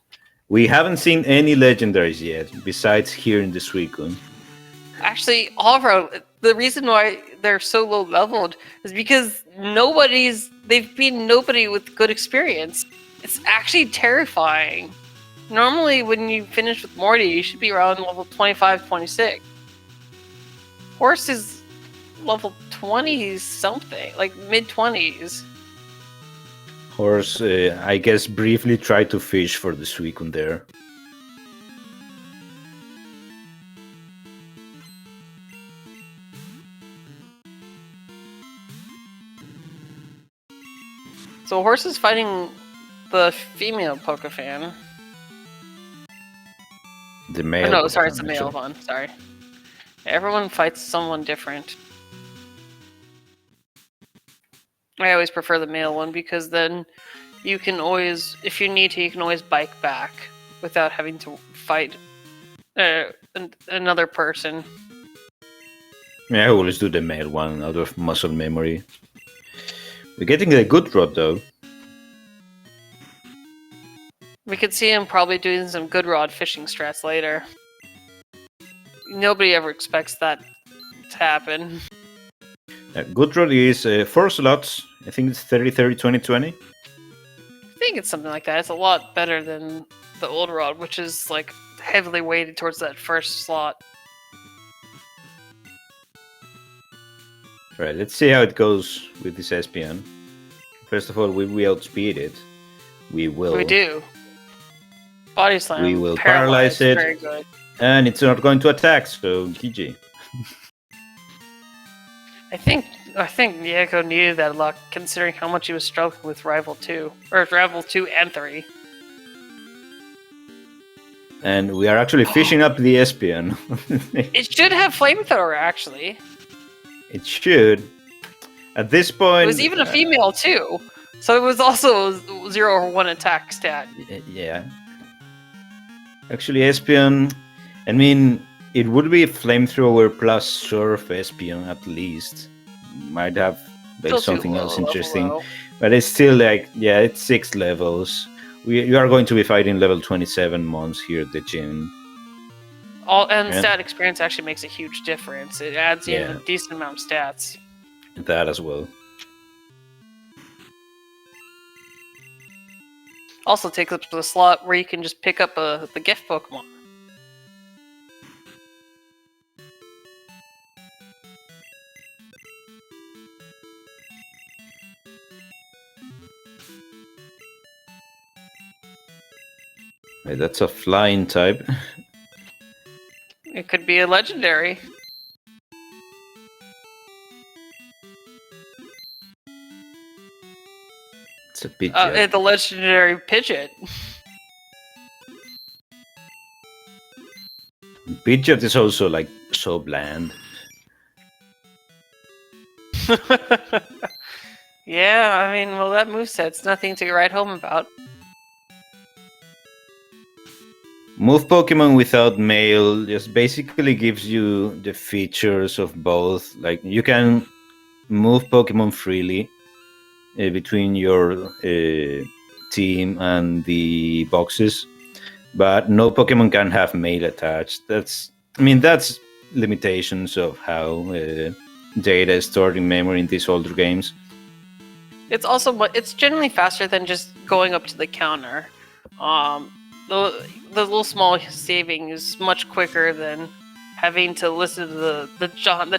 We haven't seen any legendaries yet, besides here in the Suicune. Actually, the reason why they're so low leveled is because they've been nobody with good experience. It's actually terrifying. Normally, when you finish with Morty, you should be around level 25, 26. Horse is level 20-something, like mid-20s. Horse, I guess, briefly tried to fish for the Suicune there. So Horse is fighting the female Pokefan. The male. Oh, no, sorry, it's the male one. Sorry. Everyone fights someone different. I always prefer the male one because then you can always, if you need to, you can always bike back without having to fight another person. Yeah, I always do the male one out of muscle memory. We're getting a good rod though. We could see him probably doing some good rod fishing strats later. Nobody ever expects that to happen. Good rod is 4 slots. I think it's 30, 30, 20, 20. I think it's something like that. It's a lot better than the old rod, which is like heavily weighted towards that first slot. Right, let's see how it goes with this SPN. First of all, will we outspeed it? We will. We do. Body slam. We will paralyze it. Very good. And it's not going to attack, so GG. I think Diego needed that luck, considering how much he was struggling with Rival 2. Or Rival 2 and 3. And we are actually fishing up the SPN. It should have Flamethrower, actually. It should. At this point... It was even a female, too. So it was also a 0 or 1 attack stat. Yeah. Actually, Espion... I mean, it would be Flamethrower plus Surf Espion at least. Might have like, something else interesting. But it's still like, yeah, it's 6 levels. You are going to be fighting level 27 mons here at the gym. Stat experience actually makes a huge difference. It adds in a decent amount of stats. That as well. Also takes up the slot where you can just pick up the gift Pokemon. Right, that's a flying type. It could be a legendary. It's a Pidgeot. The legendary Pidgeot. Pidgeot is also like so bland. Yeah, I mean, well, that moveset's nothing to write home about. Move Pokemon without mail just basically gives you the features of both. Like you can move Pokemon freely between your team and the boxes, but no Pokemon can have mail attached. That's limitations of how data is stored in memory in these older games. It's generally faster than just going up to the counter. The little small saving is much quicker than having to listen to the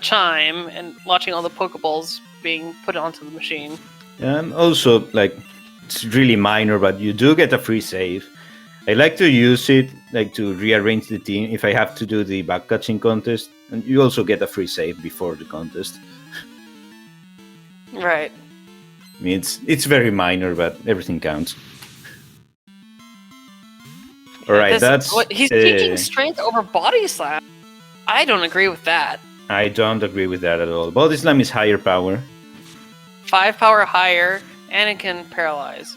chime and watching all the Pokeballs being put onto the machine. And also, like, it's really minor, but you do get a free save. I like to use it like to rearrange the team if I have to do the back catching contest, and you also get a free save before the contest. Right. I mean, it's very minor, but everything counts. All right, he's taking strength over body slam. I don't agree with that. I don't agree with that at all. Body slam is higher power. 5 power higher, and it can paralyze.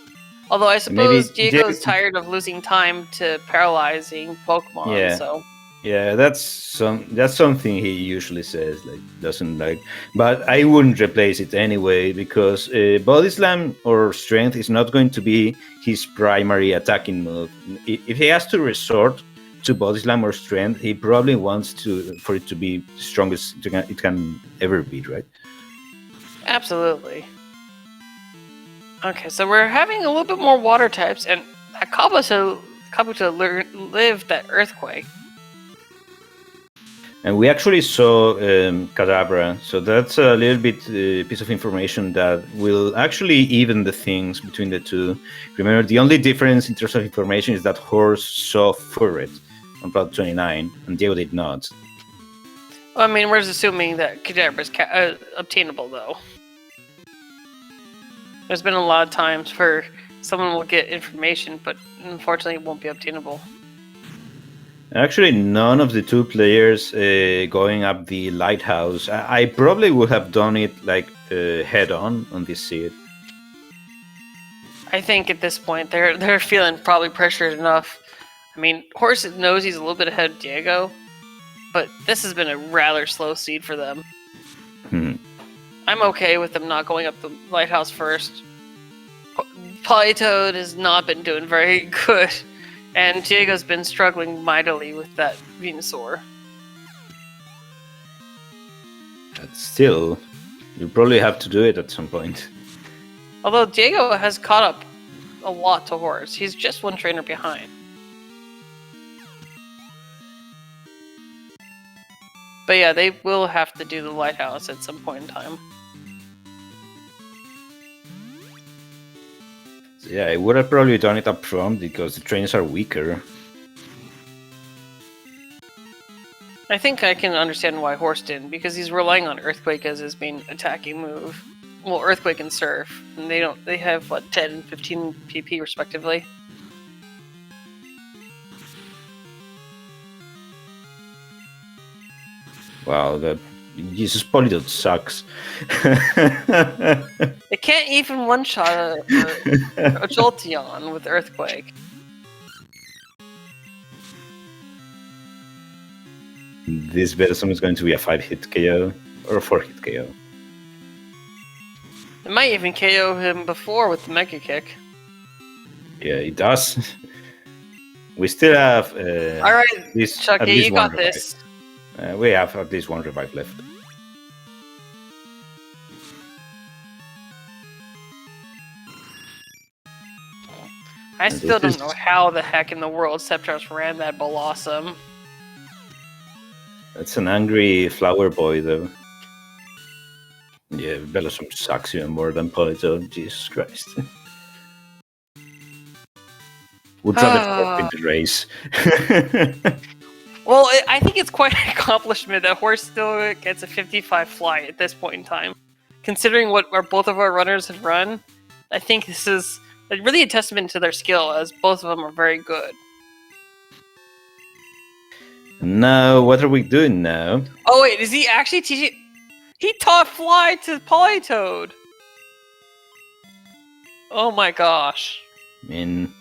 Although I suppose Diego's tired of losing time to paralyzing Pokemon. Yeah. So. Yeah, that's something he usually says, like doesn't like. But I wouldn't replace it anyway because Body Slam or Strength is not going to be his primary attacking move. If he has to resort to Body Slam or Strength, he probably wants for it to be the strongest it can ever be, right? Absolutely. Okay, so we're having a little bit more water types, and Kabuto lived that earthquake. And we actually saw Kadabra, so that's a little bit piece of information that will actually even the things between the two. Remember, the only difference in terms of information is that Horse saw Furret on Route 29, and Diego did not. Well, I mean, we're just assuming that Kadabra is obtainable, though. There's been a lot of times where someone will get information, but unfortunately it won't be obtainable. Actually, none of the two players going up the lighthouse. I probably would have done it like head on this seed. I think at this point they're feeling probably pressured enough. I mean, Horse knows he's a little bit ahead of Diego, but this has been a rather slow seed for them. I'm okay with them not going up the lighthouse first. Polytoad has not been doing very good, and Diego's been struggling mightily with that Venusaur. But still, you probably have to do it at some point. Although Diego has caught up a lot to Horse. He's just one trainer behind. But yeah, they will have to do the lighthouse at some point in time. So yeah, I would have probably done it up front because the trains are weaker. I think I can understand why Horse didn't, because he's relying on Earthquake as his main attacking move. Well, Earthquake and Surf. And they have, what, 10 and 15 PP respectively? Wow, that Jesus Polydot sucks. They can't even one-shot a Jolteon with Earthquake. This Venusaur is going to be a 5-hit KO or a 4-hit KO. It might even KO him before with the Mega Kick. Yeah, it does. We still have. Alright, Chucky, you got this. We have at least one revive left. I still don't know how the heck in the world Sceptros ran that Blossom. That's an angry flower boy, though. Yeah, Venusaur sucks even more than Polito. Jesus Christ. Would rather in the race. Well, I think it's quite an accomplishment that Horse still gets a 55 fly at this point in time. Considering what both of our runners have run, I think this is really a testament to their skill, as both of them are very good. Now, what are we doing now? Oh wait, is he actually teaching? He taught Fly to Polytoad! Oh my gosh. I mean,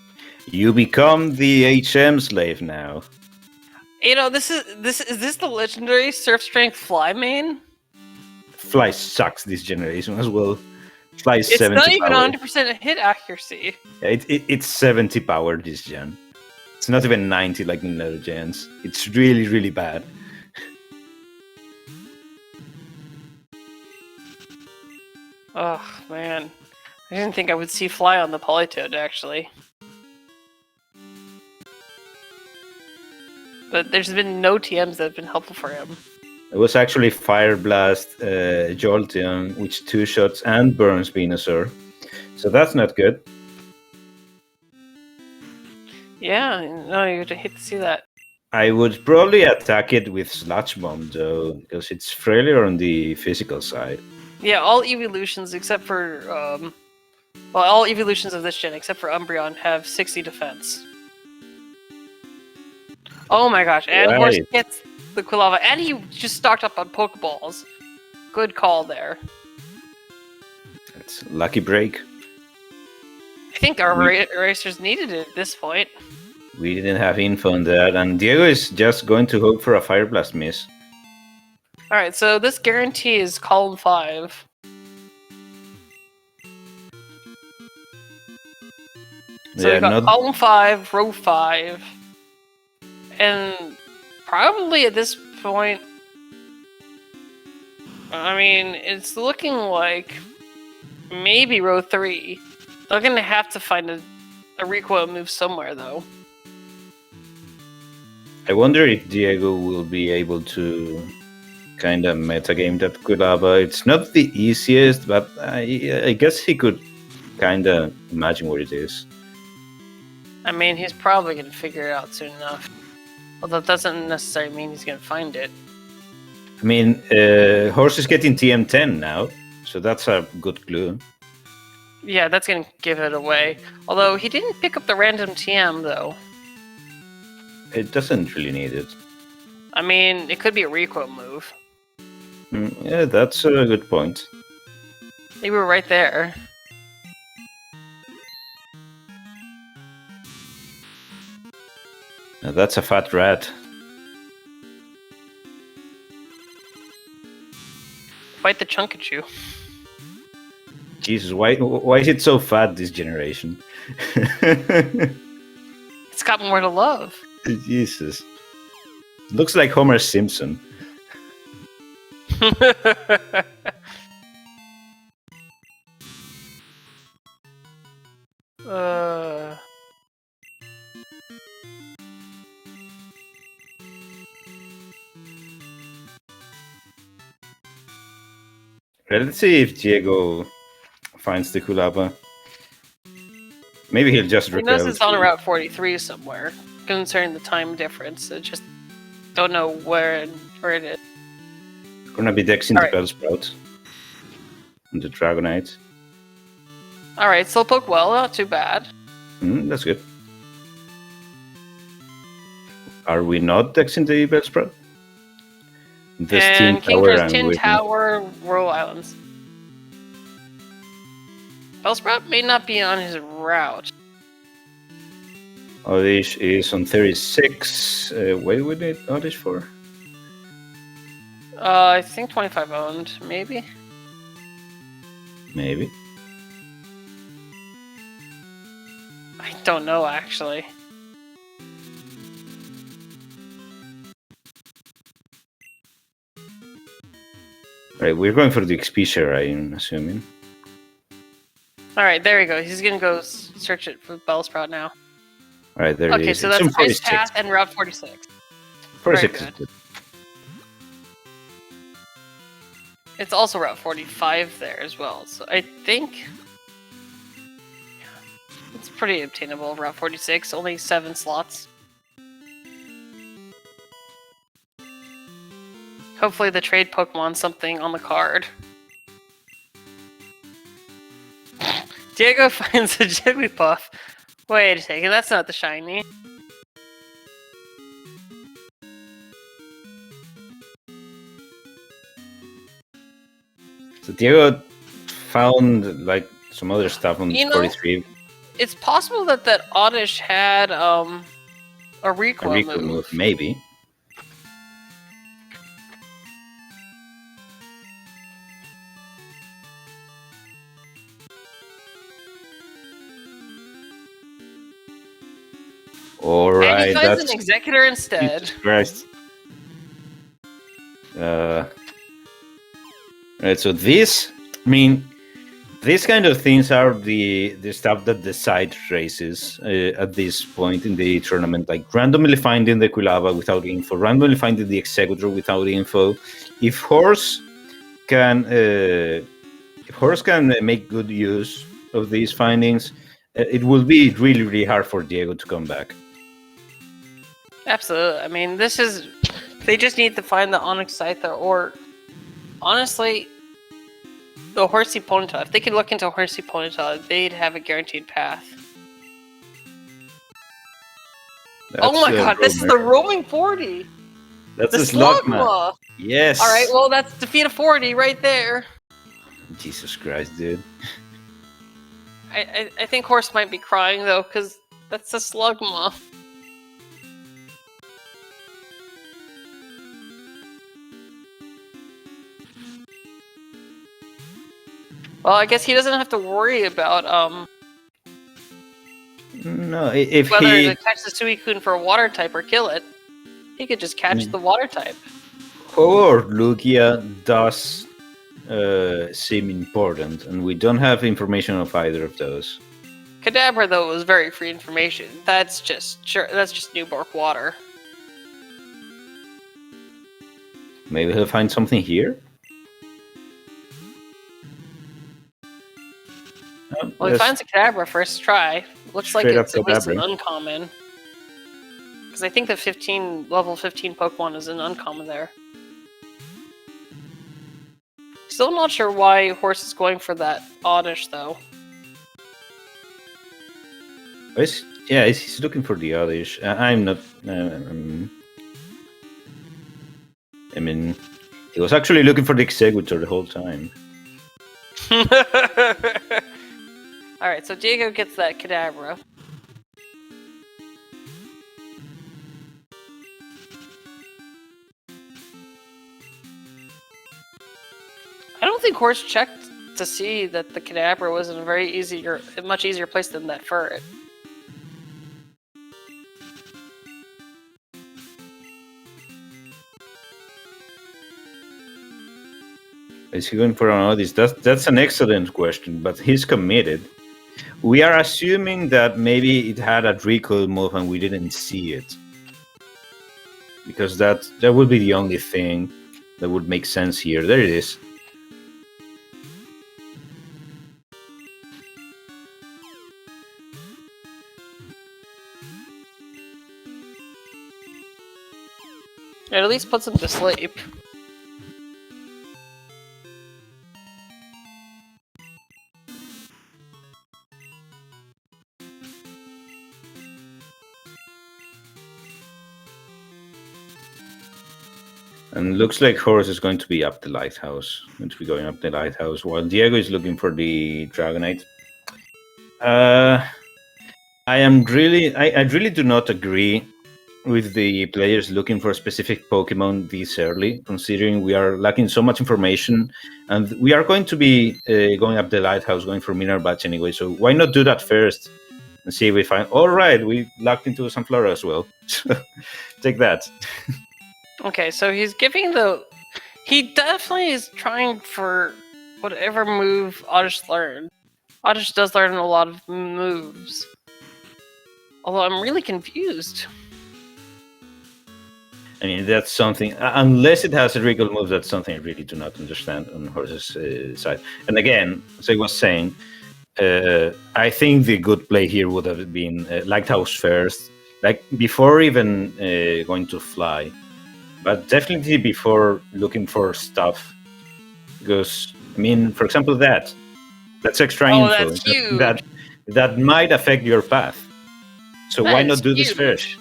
you become the HM slave now. You know, is this the legendary Surf Strength Fly main? Fly sucks this generation as well. Fly is it's 70 not even power. 100% hit accuracy. Yeah, it's 70 power this gen. It's not even 90 like in other gens. It's really, really bad. Oh man, I didn't think I would see Fly on the Polytoad actually. But there's been no TMs that have been helpful for him. It was actually Fire Blast, Jolteon, which 2-shots and burns Venusaur. So that's not good. Yeah, no, you'd hate to see that. I would probably attack it with Sludge Bomb, though, because it's failure on the physical side. Yeah, all evolutions except for, well, all evolutions of this gen except for Umbreon have 60 defense. Oh my gosh, and Right. Horse gets the Quilava, and he just stocked up on Pokeballs. Good call there. That's a lucky break. I think our racers needed it at this point. We didn't have info on that, and Diego is just going to hope for a Fire Blast miss. Alright, so this guarantee is column 5. So we got column 5, row 5. And probably at this point, I mean, it's looking like maybe row 3. They're gonna have to find a recoil move somewhere, though. I wonder if Diego will be able to kind of metagame that Quilava. It's not the easiest, but I guess he could kind of imagine what it is. I mean, he's probably gonna figure it out soon enough. Although that doesn't necessarily mean he's gonna find it. I mean, Horse is getting TM10 now, so that's a good clue. Yeah, that's gonna give it away. Although he didn't pick up the random TM, though. It doesn't really need it. I mean, it could be a recoil move. Yeah, that's a good point. They were right there. That's a fat rat. Fight the Chunkachu. Jesus, why is it so fat this generation? It's got more to love. Jesus. Looks like Homer Simpson. Let's see if Diego finds the Kulaba. Maybe he'll just He knows repel. it's on Route 43 somewhere, concerning the time difference. I just don't know where it is. Gonna be Dex in the Alright. Bellsprout. And the Dragonite. Alright, Slowpoke well, not too bad. That's good. Are we not Dex in the Bellsprout? The And Steam Tower Kingdra's Tin Witten. Tower, Royal Islands. Bellsprout may not be on his route. Oddish is on 36. What would it Oddish for? I think 25 owned, maybe? Maybe. I don't know, actually. Right, we're going for the XP share, I'm assuming. Alright, there we go. He's gonna go search it for Bellsprout now. Alright, there it Okay, is. so It's that's on Ice 46. Path and Route 46. 46 very is good. It's also Route 45 there as well, so I think it's pretty obtainable. Route 46, only 7 slots. Hopefully the trade Pokemon something on the card. Diego finds a Jigglypuff. Wait a second, that's not the shiny. So Diego found like some other stuff on You know, 43. It's possible that that Oddish had a recoil, A recoil move, maybe. Alright, And he finds that's an Executor instead. Jesus Christ. Right, so this, I mean, these kind of things are the stuff that decide races at this point in the tournament, like randomly finding the Quilava without info, randomly finding the Executor without info. If Horse can make good use of these findings, it will be really, really hard for Diego to come back. Absolutely. I mean, this is... They just need to find the Onyx Scyther, or... Honestly, the Horsey Ponyta. If they could look into Horsey Ponyta, they'd have a guaranteed path. Oh my god, this is the roaming 40! That's the the Slugma. Slugma! Yes! Alright, well, that's defeat a 40 right there. Jesus Christ, dude. I think Horse might be crying, though, because that's a Slugma. Well, I guess he doesn't have to worry about No, if whether he... to catch the Suicune for a water type or kill it. He could just catch the water type. Or Lugia does seem important, and we don't have information of either of those. Kadabra, though, was very free information. That's just Newbork water. Maybe he'll find something here? Well, he finds a Kadabra first try. Looks like Straight up it's at least an Kadabra. uncommon. Because I think the level 15 Pokemon is an uncommon there. Still not sure why Horse is going for that Oddish, though. He's looking for the Oddish. I'm not... I mean, he was actually looking for the Executor the whole time. Alright, so Diego gets that Kadabra. think Horse checked to see that the Kadabra was in a much easier place than that Ferret. Is he going for an Odyssey? That's an excellent question, but he's committed. We are assuming that maybe it had a recoil move and we didn't see it. Because that would be the only thing that would make sense here. There it is. It at least puts him to sleep. And looks like Horus is going to be up the lighthouse. Going to be going up the lighthouse while Diego is looking for the Dragonite. I really do not agree with the players looking for a specific Pokemon this early, considering we are lacking so much information, and we are going to be going up the lighthouse, going for Mineral Batch anyway. So why not do that first and see if we find? All right, we lucked into Sunflora as well. So take that. Okay, so he's giving he definitely is trying for whatever move Oddish learned. Oddish does learn a lot of moves. Although I'm really confused. I mean, that's something, unless it has a recall move, that's something I really do not understand on Horse's side. And again, as I was saying, I think the good play here would have been Lighthouse first, like before even going to Fly. But definitely before looking for stuff. Because, I mean, for example, that's extra info. That's huge. That might affect your path. So why not do this first?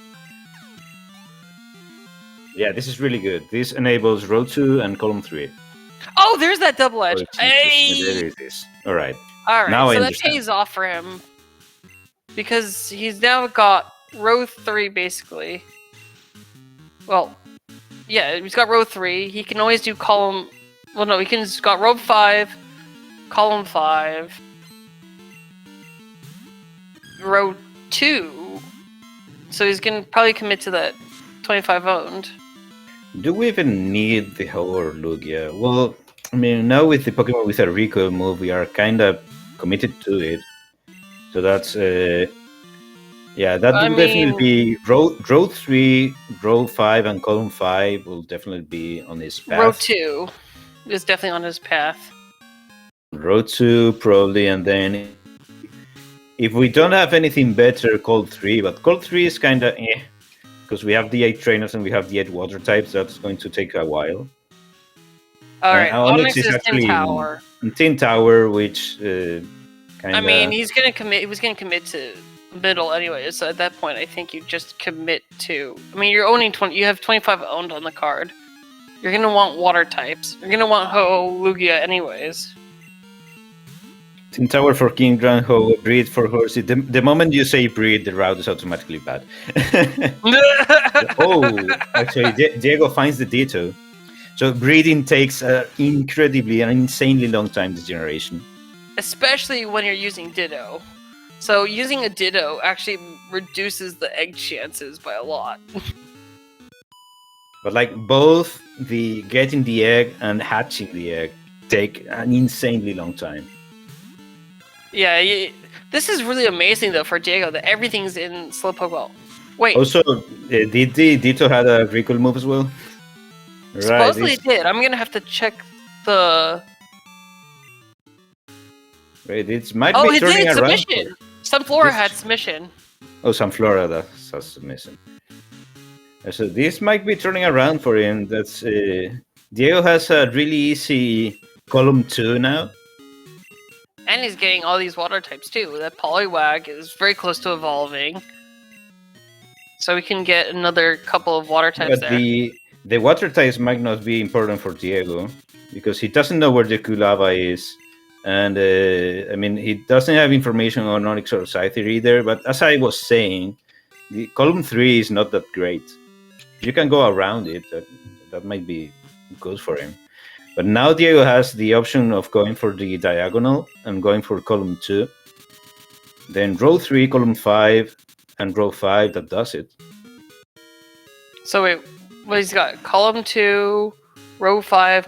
Yeah, this is really good. This enables row 2 and column 3. Oh, there's that double edge. Hey! There it is. All right. Now so that pays off for him. Because he's now got row 3, basically. Well, yeah, he's got row 3. He can always do column... Well, no, he's got row 5, column 5, row 2. So he's going to probably commit to that 25 owned. Do we even need the Ho or Lugia? Well, I mean, now with the Pokemon with a recoil move, we are kind of committed to it. So that's... yeah, that will definitely be row 3, row 5, and column 5 will definitely be on his path. Row 2 is definitely on his path. Row 2, probably, and then if we don't have anything better, Cold 3, but Cold 3 is kind of because we have the 8 trainers and we have the 8 water types. That's going to take a while. Alright, Onyx is actually Tin Tower. Tin Tower, which kind of... I mean, he was going to commit to middle anyway, so at that point I think you just commit to... I mean, you're owning 20... You have 25 owned on the card. You're going to want water types. You're going to want Ho, Lugia anyways. Tin Tower for Kingdra, Ho, Breed for Horsey. The moment you say Breed, the route is automatically bad. Oh, actually, Diego finds the Ditto. So breeding takes an insanely long time this generation. Especially when you're using Ditto. So using a Ditto actually reduces the egg chances by a lot. But like both the getting the egg and hatching the egg take an insanely long time. Yeah, this is really amazing though for Diego that everything's in Slowpoke well. Wait. Also, did the Ditto had a recoil move as well? Supposedly it did. I'm gonna have to check the... Right, it might be turning around. Submission! Sunflora had submission. Oh, Sunflora, that's submission. So this might be turning around for him. That's Diego has a really easy column 2 now. And he's getting all these water types too. That Poliwag is very close to evolving. So we can get another couple of water types but there. The water types might not be important for Diego because he doesn't know where the Kulava is. And I mean, he doesn't have information on Onyx or Scyther either. But as I was saying, the column 3 is not that great. You can go around it. That might be good for him. But now Diego has the option of going for the diagonal and going for column 2. Then row 3, column 5, and row 5, that does it. So wait, what he's got? Column 2, row 5,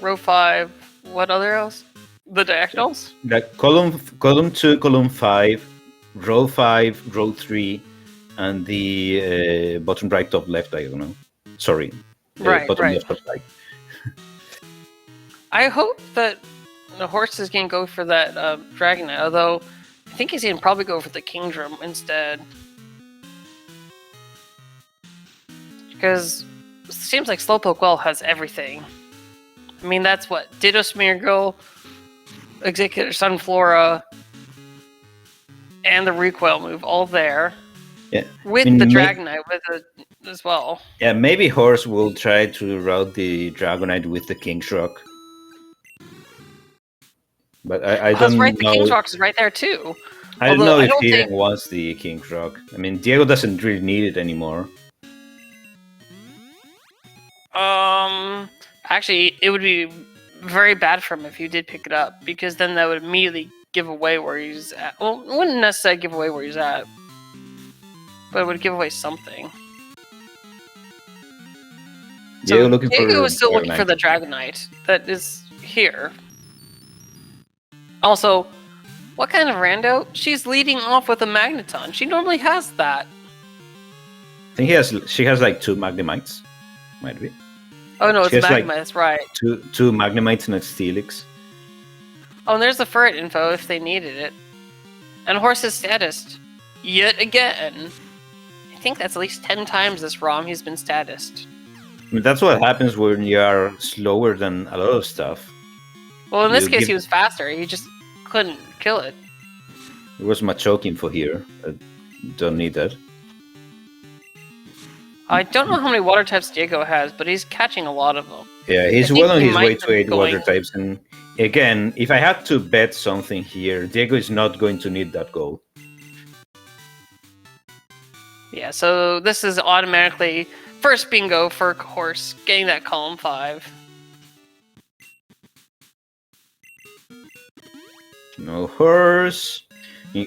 row 5, what other else? The diagonals? Like column 2, column 5, row 5, row 3, and the bottom right, top left diagonal. Sorry, bottom left, top right. I hope that the horse is going to go for that dragon, although I think he's going to probably go for the kingdom instead. Because it seems like Slowpoke Well has everything. I mean, that's what Ditto Smeargle, Executor Sunflora, and the recoil move all there. Yeah, with the Dragonite with it as well. Yeah, maybe Horse will try to route the Dragonite with the King's Rock. But I don't that's right, know. the King's Rock is right there too. I don't know if he even wants the King's Rock. I mean, Diego doesn't really need it anymore. Actually, it would be very bad for him if you did pick it up, because then that would immediately give away where he's at. Well, it wouldn't necessarily give away where he's at, but it would give away something. So Diego is still looking for the Dragonite that is here. Also, what kind of rando? She's leading off with a Magneton. She normally has that. I think she has like 2 Magnemites. Might be. Oh no, it's Magnemite, that's right. Two Magnemites and a Steelix. Oh, and there's the Furret info if they needed it. And Horse's status. Yet again. I think that's at least 10 times this ROM he's been statused. I mean, that's what happens when you are slower than a lot of stuff. Well, in this case, he was faster. He just couldn't kill it. There was Machoke info here. Don't need that. I don't know how many water types Diego has, but he's catching a lot of them. Yeah, he's well on his way to 8 water types. And again, if I had to bet something here, Diego is not going to need that goal. Yeah, so this is automatically first bingo for Horse, getting that column 5. No Horse.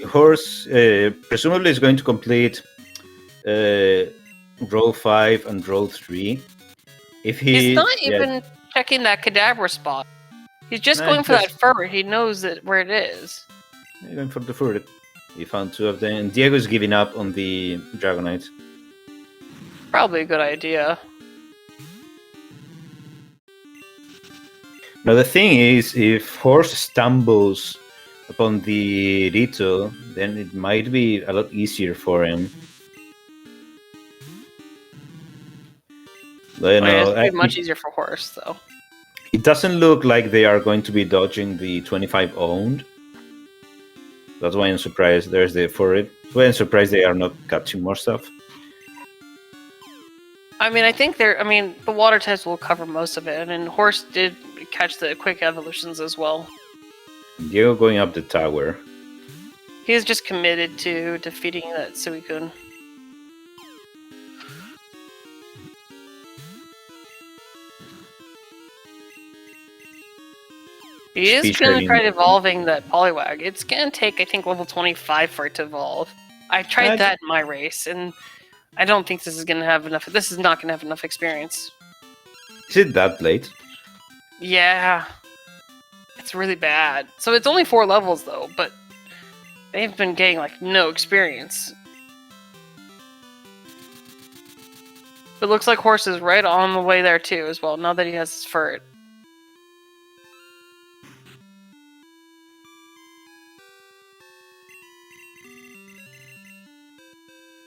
Horse presumably is going to complete row 5 and row 3. He's not even checking that Kadabra spot. He's just going for that Furret. He knows where it is. He's going for the Furret. He found 2 of them. And Diego's giving up on the Dragonite. Probably a good idea. Now the thing is, if Horse stumbles upon the Rito, then it might be a lot easier for him. But, it's much easier for Horse, though. It doesn't look like they are going to be dodging the 25 owned. That's why I'm surprised. There's the Furret. That's why I'm surprised they are not catching more stuff. I mean, I think the water types will cover most of it, and Horse did catch the quick evolutions as well. Diego going up the tower. He's just committed to defeating that Suicune. He is going to try evolving that Poliwag. It's going to take, I think, level 25 for it to evolve. I tried that in my race, and I don't think this is going to have enough. This is not going to have enough experience. Is it that late? Yeah. It's really bad. So it's only 4 levels, though, but they've been getting, like, no experience. It looks like Horse is right on the way there, too, as well, now that he has his Furret.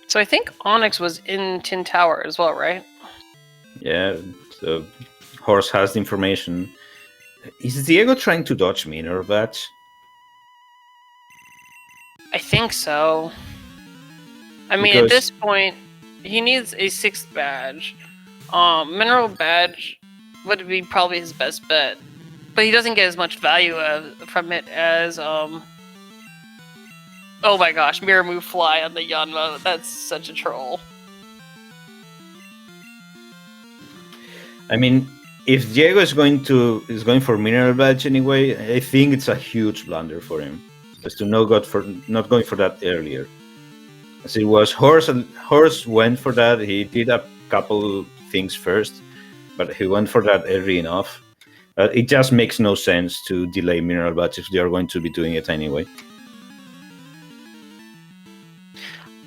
So I think Onyx was in Tin Tower as well, right? Yeah, so Horse has the information. Is Diego trying to dodge Mineral Badge? I think so. I mean, at this point, he needs a 6th badge. Mineral Badge would be probably his best bet. But he doesn't get as much value from it as... Oh my gosh, Mirror Move Fly on the Yanma. That's such a troll. I mean, if Diego is going for mineral badge anyway, I think it's a huge blunder for him, just to not going for that earlier. As it was, Horse went for that. He did a couple things first, but he went for that early enough. It just makes no sense to delay mineral badge if they are going to be doing it anyway.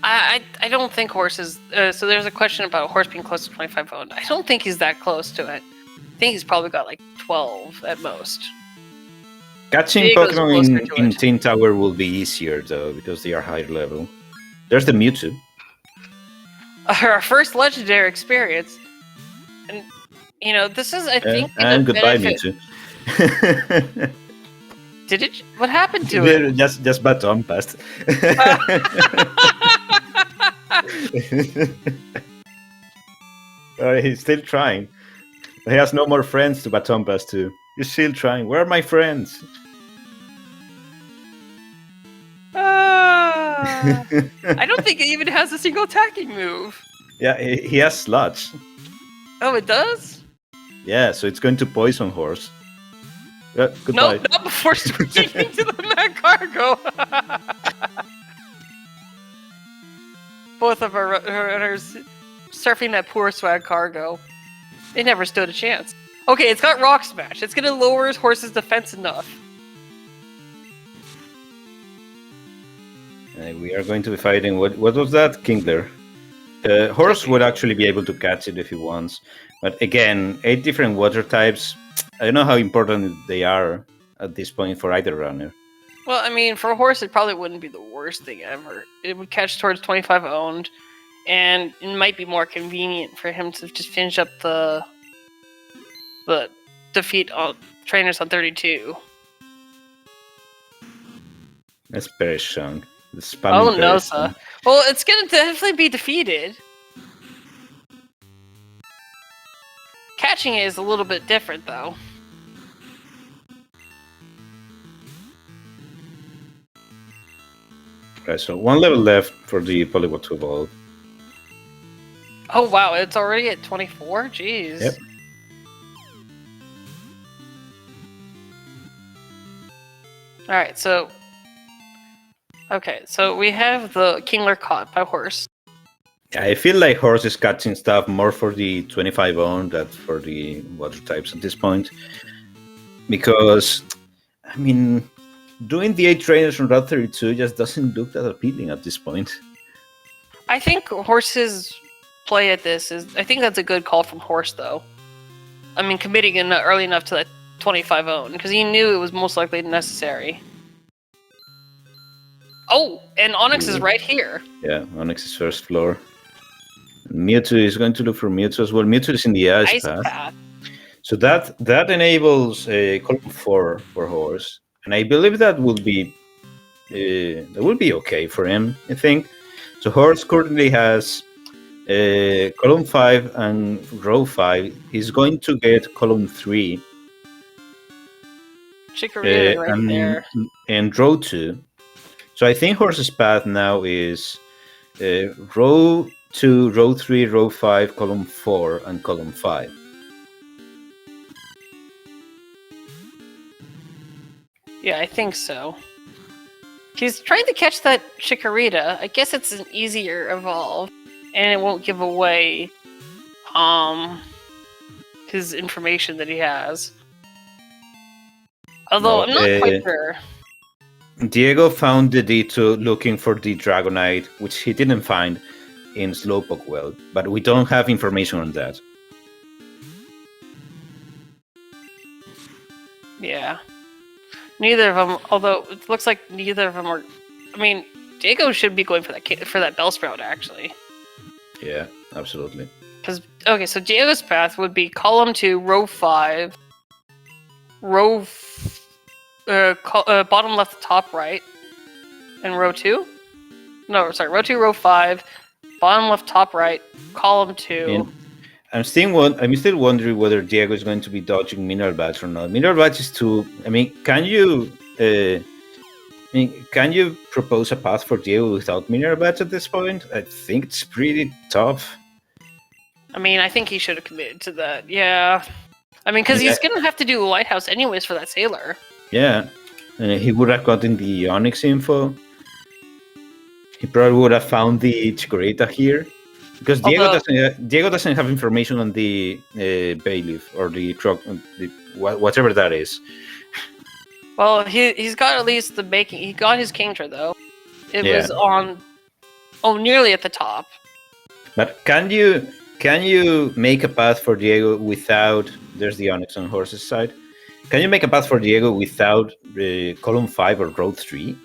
I don't think Horse is. So there's a question about Horse being close to 25 owned. I don't think he's that close to it. I think he's probably got like 12 at most. Catching Diego's Pokemon in Tin Tower will be easier though, because they are higher level. There's the Mewtwo. Our first legendary experience. And, you know, this is, I think... and goodbye, Mewtwo. Did it? What happened to it? Just baton passed. He's still trying. He has no more friends to baton pass to. He's still trying. Where are my friends? I don't think it even has a single attacking move. Yeah, he has slots. Oh, it does? Yeah, so it's going to poison Horse. Goodbye. No, not before switching into the Mad Cargo. Both of our runners surfing that poor Swag Cargo. They never stood a chance. Okay, it's got Rock Smash. It's gonna lower his Horse's defense enough. We are going to be fighting. What was that? Kingler. Horse would actually be able to catch it if he wants. But again, 8 different water types. I don't know how important they are at this point for either runner. Well, I mean, for a Horse, it probably wouldn't be the worst thing ever. It would catch towards 25 owned, and it might be more convenient for him to just finish up the defeat on trainers on 32. That's Perishang. Oh no, sir. Well, it's gonna definitely be defeated. Catching it is a little bit different, though. Right, so 1 level left for the Poliwag to evolve. Oh wow, it's already at 24? Jeez. Yep. Alright, so... Okay, so we have the Kingler caught by Horse. Yeah, I feel like Horse is catching stuff more for the 25 own than for the water types at this point. Because, I mean, doing the 8 trainers on Route 32 just doesn't look that appealing at this point. I think Horse's play at this is... I think that's a good call from Horse, though. I mean, committing early enough to that 25 own, because he knew it was most likely necessary. Oh, and Onyx is right here. Yeah, Onyx is first floor. Mewtwo is going to look for Mewtwo as well. Mewtwo is in the ice path. So that enables a column 4 for Horse, and I believe that will be okay for him. I think so. Horse currently has column 5 and row 5. He's going to get column 3. Chikorita right there, and row 2. So I think Horse's path now is row 2, row 3, row 5, column 4, and column 5. Yeah, I think so. He's trying to catch that Chikorita. I guess it's an easier evolve, and it won't give away his information that he has. Although I'm not quite sure. Diego found the D2 looking for the Dragonite, which he didn't find in Slowpoke Well, but we don't have information on that. Yeah. Neither of them, although it looks like neither of them are... I mean, Diego should be going for that Bellsprout, actually. Yeah, absolutely. Okay, so Diego's path would be column 2, row 5, bottom left, top right, and row 2? No, sorry, row 2, row 5, bottom left, top right, column 2. I'm still wondering whether Diego is going to be dodging Mineral Badge or not. Mineral Badge is too... I mean, can you propose a path for Diego without Mineral Badge at this point? I think it's pretty tough. I mean, I think he should have committed to that, yeah. I mean, because Yeah. he's gonna have to do Lighthouse anyways for that sailor. Yeah, and he would have gotten the Onyx info. He probably would have found the Chikorita here, because Diego doesn't have information on the bailiff or the whatever that is. Well, he's got at least the making. He got his Kingdra though. It Yeah. was on, nearly at the top. But can you make a path for Diego without? There's the Onyx on Horse's side. Can you make a path for Diego without column 5 or row 3?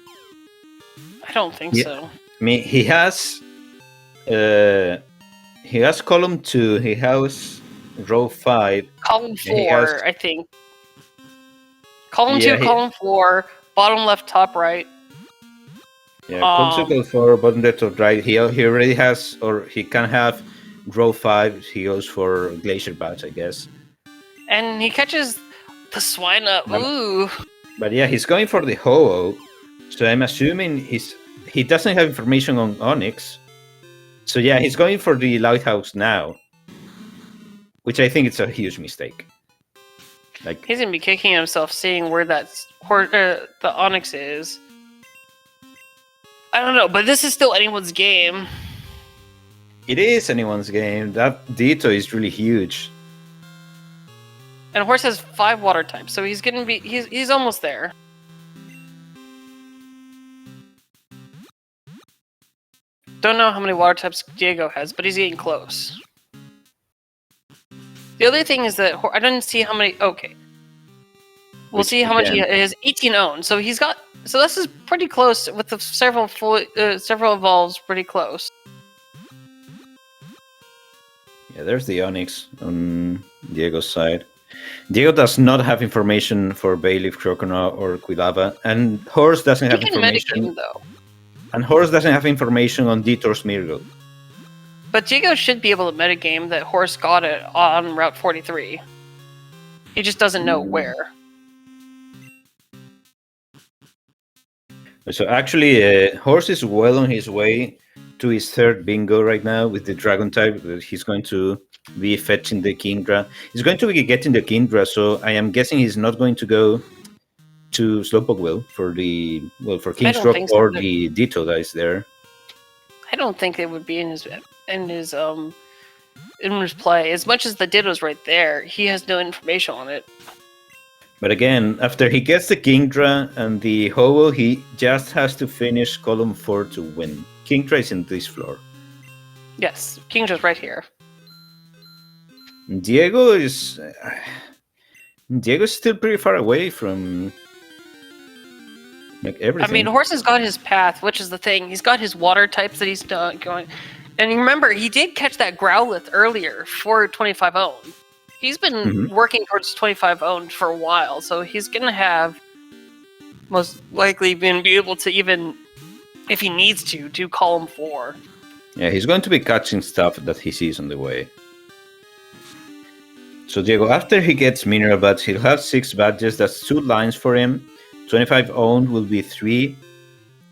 I don't think so. I mean, he has column 2. He has row 5. Column 4, I think. Column 2, column 4, bottom left, top right. Yeah, column 2, column 4, bottom left, top right. He already has, or he can have row 5. He goes for Glacier Badge, I guess. And he catches the Swinub. Ooh. But yeah, he's going for the Ho-Oh. So I'm assuming he doesn't have information on Onyx. So yeah, he's going for the Lighthouse now. Which I think it's a huge mistake. Like, he's going to be kicking himself seeing where the Onyx is. I don't know, but this is still anyone's game. It is anyone's game. That Ditto is really huge. And Horse has 5 water types, so he's gonna be he's almost there. Don't know how many water types Diego has, but he's getting close. The other thing is that I didn't see how many. Okay, we'll see how much he has. 18 owned, so he's got. So this is pretty close with the several evolves. Pretty close. Yeah, there's the Onyx on Diego's side. Diego does not have information for Bailiff, Croconaw, or Quilava, and Horse doesn't have information. Metagame, though. And Horse doesn't have information on Detour's Mirgo. But Diego should be able to metagame that Horse got it on Route 43. He just doesn't know where. So actually, Horse is well on his way to his 3rd bingo right now with the Dragon type. He's going to be fetching the Kingdra. He's going to be getting the Kingdra, so I am guessing he's not going to go to Slowpoke Will for Kingstroke or the Ditto that is there. I don't think it would be in his play. As much as the Ditto's right there, he has no information on it. But again, after he gets the Kingdra and the Ho-Oh, he just has to finish column 4 to win. Kingdra is in this floor. Yes, Kingdra's right here. Diego is still pretty far away from everything. I mean, Horse has got his path, which is the thing. He's got his water types that he's going. And remember, he did catch that Growlithe earlier for 25 owned. He's been working towards 25 owned for a while, so he's going to have most likely be able to, even if he needs to, do column 4. Yeah, he's going to be catching stuff that he sees on the way. So Diego, after he gets Mineral Badge, he'll have 6 badges. That's 2 lines for him. 25 owned will be 3.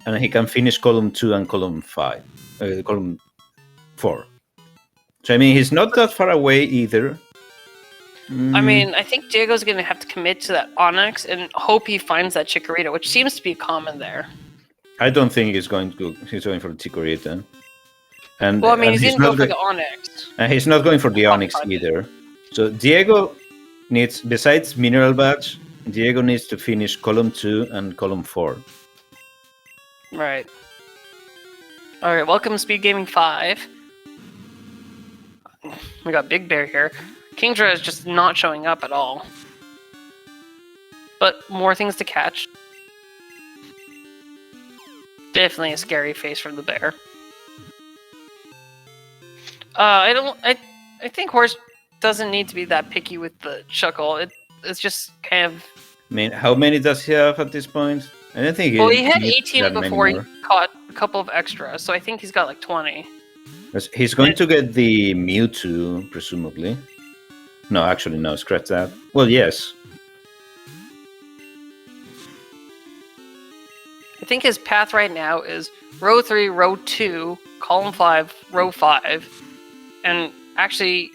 And he can finish column 2 and column 4. So, I mean, he's not that far away either. I mean, I think Diego's going to have to commit to that Onyx and hope he finds that Chikorita, which seems to be common there. I don't think he's going for the Chikorita. And, well, I mean, he's going to go for the Onyx. And he's not going for the Onyx either. So Diego needs, besides Mineral Badge, Diego needs to finish column 2 and column 4. Right. Alright, welcome to SpeedGaming 5. We got Big Bear here. Kingdra is just not showing up at all. But more things to catch. Definitely a scary face from the bear. I think Horse doesn't need to be that picky with the Chuckle. It's just kind of... I mean, how many does he have at this point? I don't think he had 18 before he caught a couple of extras, so I think he's got like 20. He's going to get the Mewtwo, presumably. No, actually, no, scratch that. Well, yes. I think his path right now is row 3, row 2, column 5, row 5. And actually...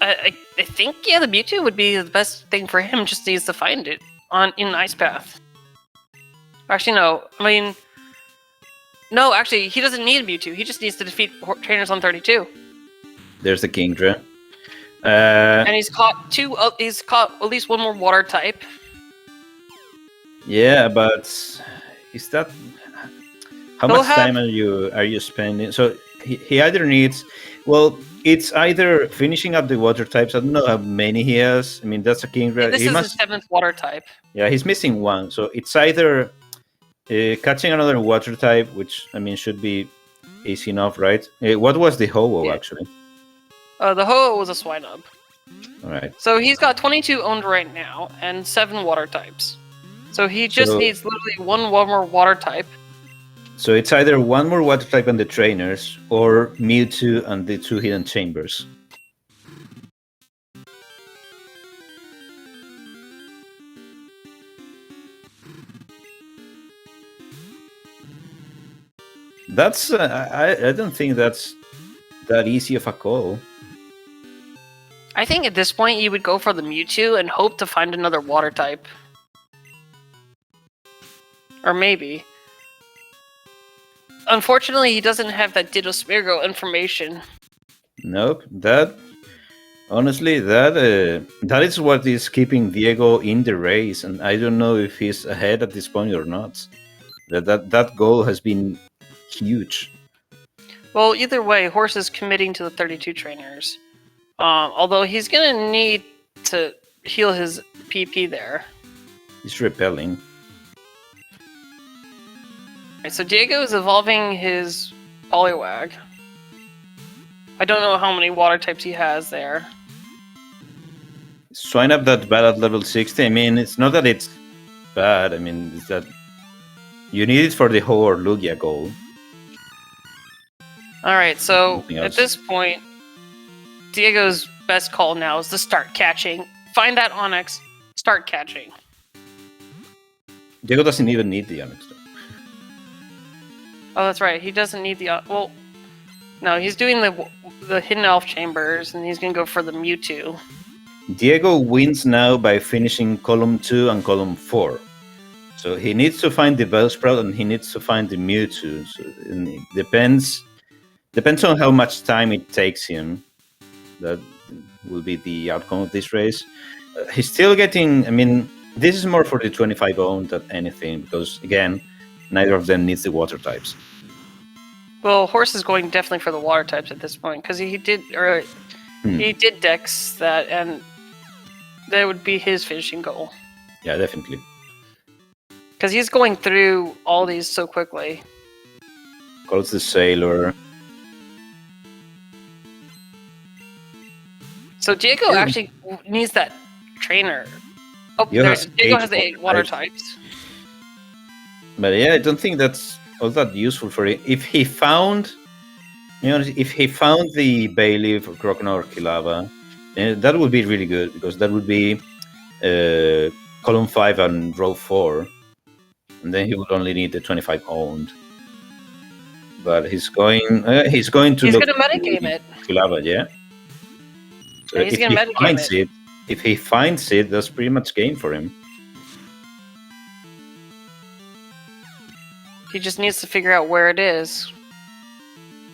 I think the Mewtwo would be the best thing for him. Just needs to find it in Ice Path. Actually, no. I mean, no. Actually, he doesn't need a Mewtwo. He just needs to defeat trainers on 32. There's the Kingdra. And he's caught two. He's caught at least one more water type. Yeah, but is that how much time are you spending? So he either needs. Well, it's either finishing up the water types. I don't know how many he has. I mean, that's a Kingdra. This is his 7th water type. Yeah, he's missing one. So it's either catching another water type, which I mean should be easy enough, right? What was the Ho-Oh actually? The Ho-Oh was a Swinub. All right. So he's got 22 owned right now and 7 water types. So he just needs literally one more water type. So it's either one more water type on the trainers or Mewtwo and the 2 hidden chambers. That's I don't think that's that easy of a call. I think at this point you would go for the Mewtwo and hope to find another water type. Or maybe. Unfortunately, he doesn't have that Ditto Smeargle information. Nope. Honestly, that is what is keeping Diego in the race, and I don't know if he's ahead at this point or not. That goal has been huge. Well, either way, Horse is committing to the 32 trainers. Although he's gonna need to heal his PP there. He's repelling. Right, so Diego is evolving his Poliwag. I don't know how many water types he has there. Swine up that bad at level 60. I mean, it's not that it's bad. I mean, it's that you need it for the whole Lugia goal. Alright, so at this point, Diego's best call now is to start catching. Find that Onix, start catching. Diego doesn't even need the Onix. Oh, that's right. He doesn't need the... well, no, he's doing the Hidden Elf Chambers, and he's going to go for the Mewtwo. Diego wins now by finishing column 2 and column 4. So he needs to find the Bellsprout, and he needs to find the Mewtwo. So it depends on how much time it takes him. That will be the outcome of this race. He's still getting... I mean, this is more for the 25 own than anything, because, again... neither of them needs the water types. Well, Horse is going definitely for the water types at this point because he did Dex that, and that would be his finishing goal. Yeah, definitely. Because he's going through all these so quickly. Calls the Sailor. So Diego actually needs that trainer. Oh, Diego has the 8 water types. But yeah, I don't think that's all that useful for it. If he found, if he found the Bayleaf or Croconaw or Kilava, that would be really good because that would be column 5 and row 4, and then he would only need the 25 owned. But he's going to he's going to metagame it. Kilava, yeah. So yeah, he's going to metagame it. If he finds it, that's pretty much game for him. He just needs to figure out where it is.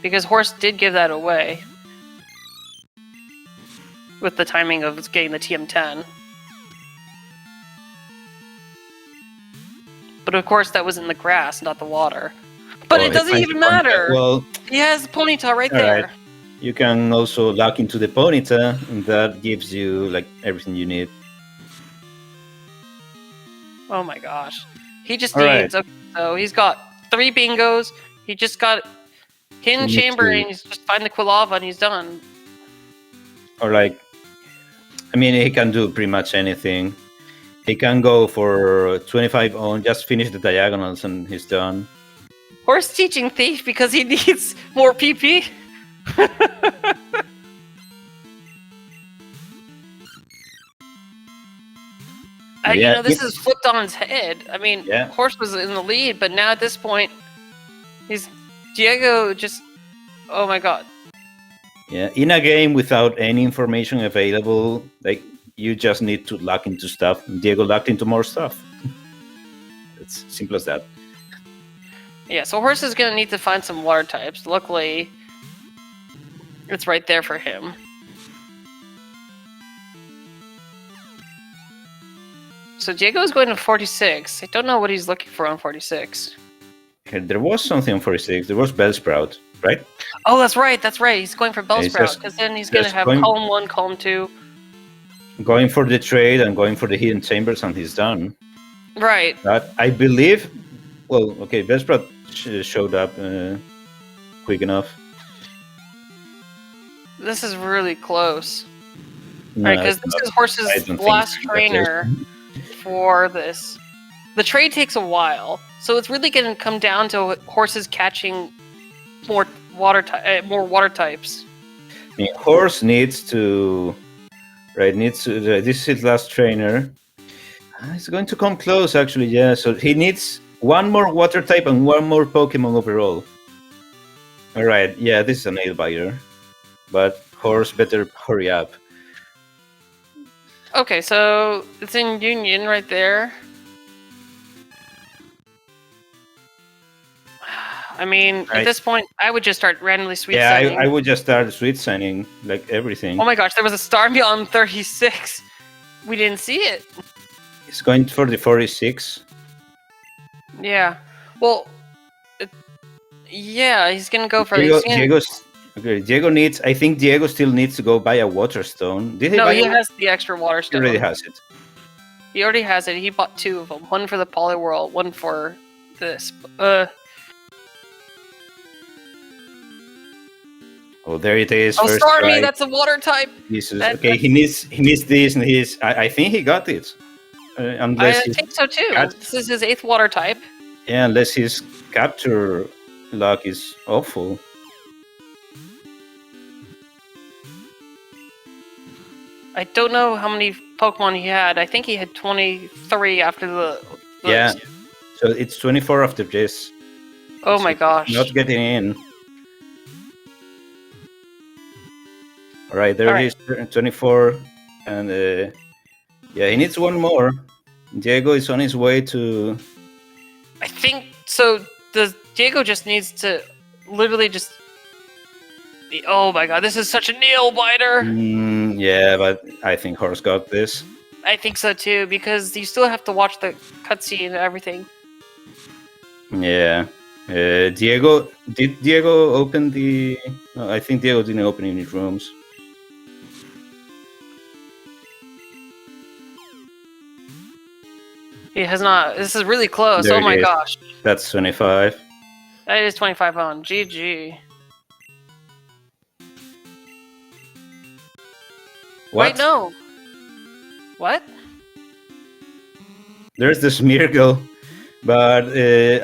Because Horse did give that away. With the timing of getting the TM10. But of course that was in the grass, not the water. But it doesn't even matter! Well, he has Ponyta right there. Right. You can also lock into the Ponyta, and that gives you like everything you need. Oh my gosh. He just needs... Okay, so he's got 3 bingos. He just got Hidden Chamber, and he's just find the Quilava, and he's done. Or like... I mean, he can do pretty much anything. He can go for 25 on, just finish the diagonals, and he's done. Horse teaching Thief because he needs more PP. This is flipped on his head. I mean, Horse was in the lead, but now at this point, Diego just... Oh my god. Yeah, in a game without any information available, like you just need to luck into stuff. Diego lucked into more stuff. It's simple as that. Yeah, so horse is gonna need to find some water types. Luckily, it's right there for him. So Diego's going to 46. I don't know what he's looking for on 46. There was something on 46. There was Bellsprout, right? Oh, that's right. That's right. He's going for He's Bellsprout because then he's going to have column 1, column 2. Going for the trade and going for the hidden chambers, and he's done. Right. But I believe, well, okay, Bellsprout showed up quick enough. This is really close. No, right, because this is Horse's last trainer for this. The trade takes a while, so it's really going to come down to Horses catching more water types. I mean, Horse needs to, right? This is his last trainer. It's going to come close, actually. Yeah, so he needs one more water type and one more Pokemon overall. All right, yeah, this is a nail biter, but Horse better hurry up. Okay, so it's in Union right there. I mean, at this point, I would just start randomly sweet signing. Yeah, I would just start sweet signing, like everything. Oh my gosh, there was a Starmie 36. We didn't see it. He's going for the 46. Yeah. Well, yeah, he's going to go for Diego needs. I think Diego still needs to go buy a water stone. Did he? No, buy he has the extra water stone. He already has it. He already has it. He bought 2 of them. One for the Poliwhirl, one for this. Oh, there it is. Oh, Starmie, that's a water type. Okay, he needs this, and I think he got it. I think so too. This is his 8th water type. Yeah, unless his capture luck is awful. I don't know how many Pokemon he had. I think he had 23 after the... Yeah, so it's 24 after this. Oh my gosh. Not getting in. Alright, there he is, 24. And yeah, he needs one more. Diego is on his way to... I think... So, Diego just needs to literally just... Oh my god, this is such a nail biter! Yeah, but I think Horse got this. I think so too, because you still have to watch the cutscene and everything. Yeah. Did Diego open the... No, I think Diego didn't open any rooms. He has not. This is really close. There oh my gosh. That's 25. That is 25 on. GG. What? Wait, no. What? There's the Smeargle. But,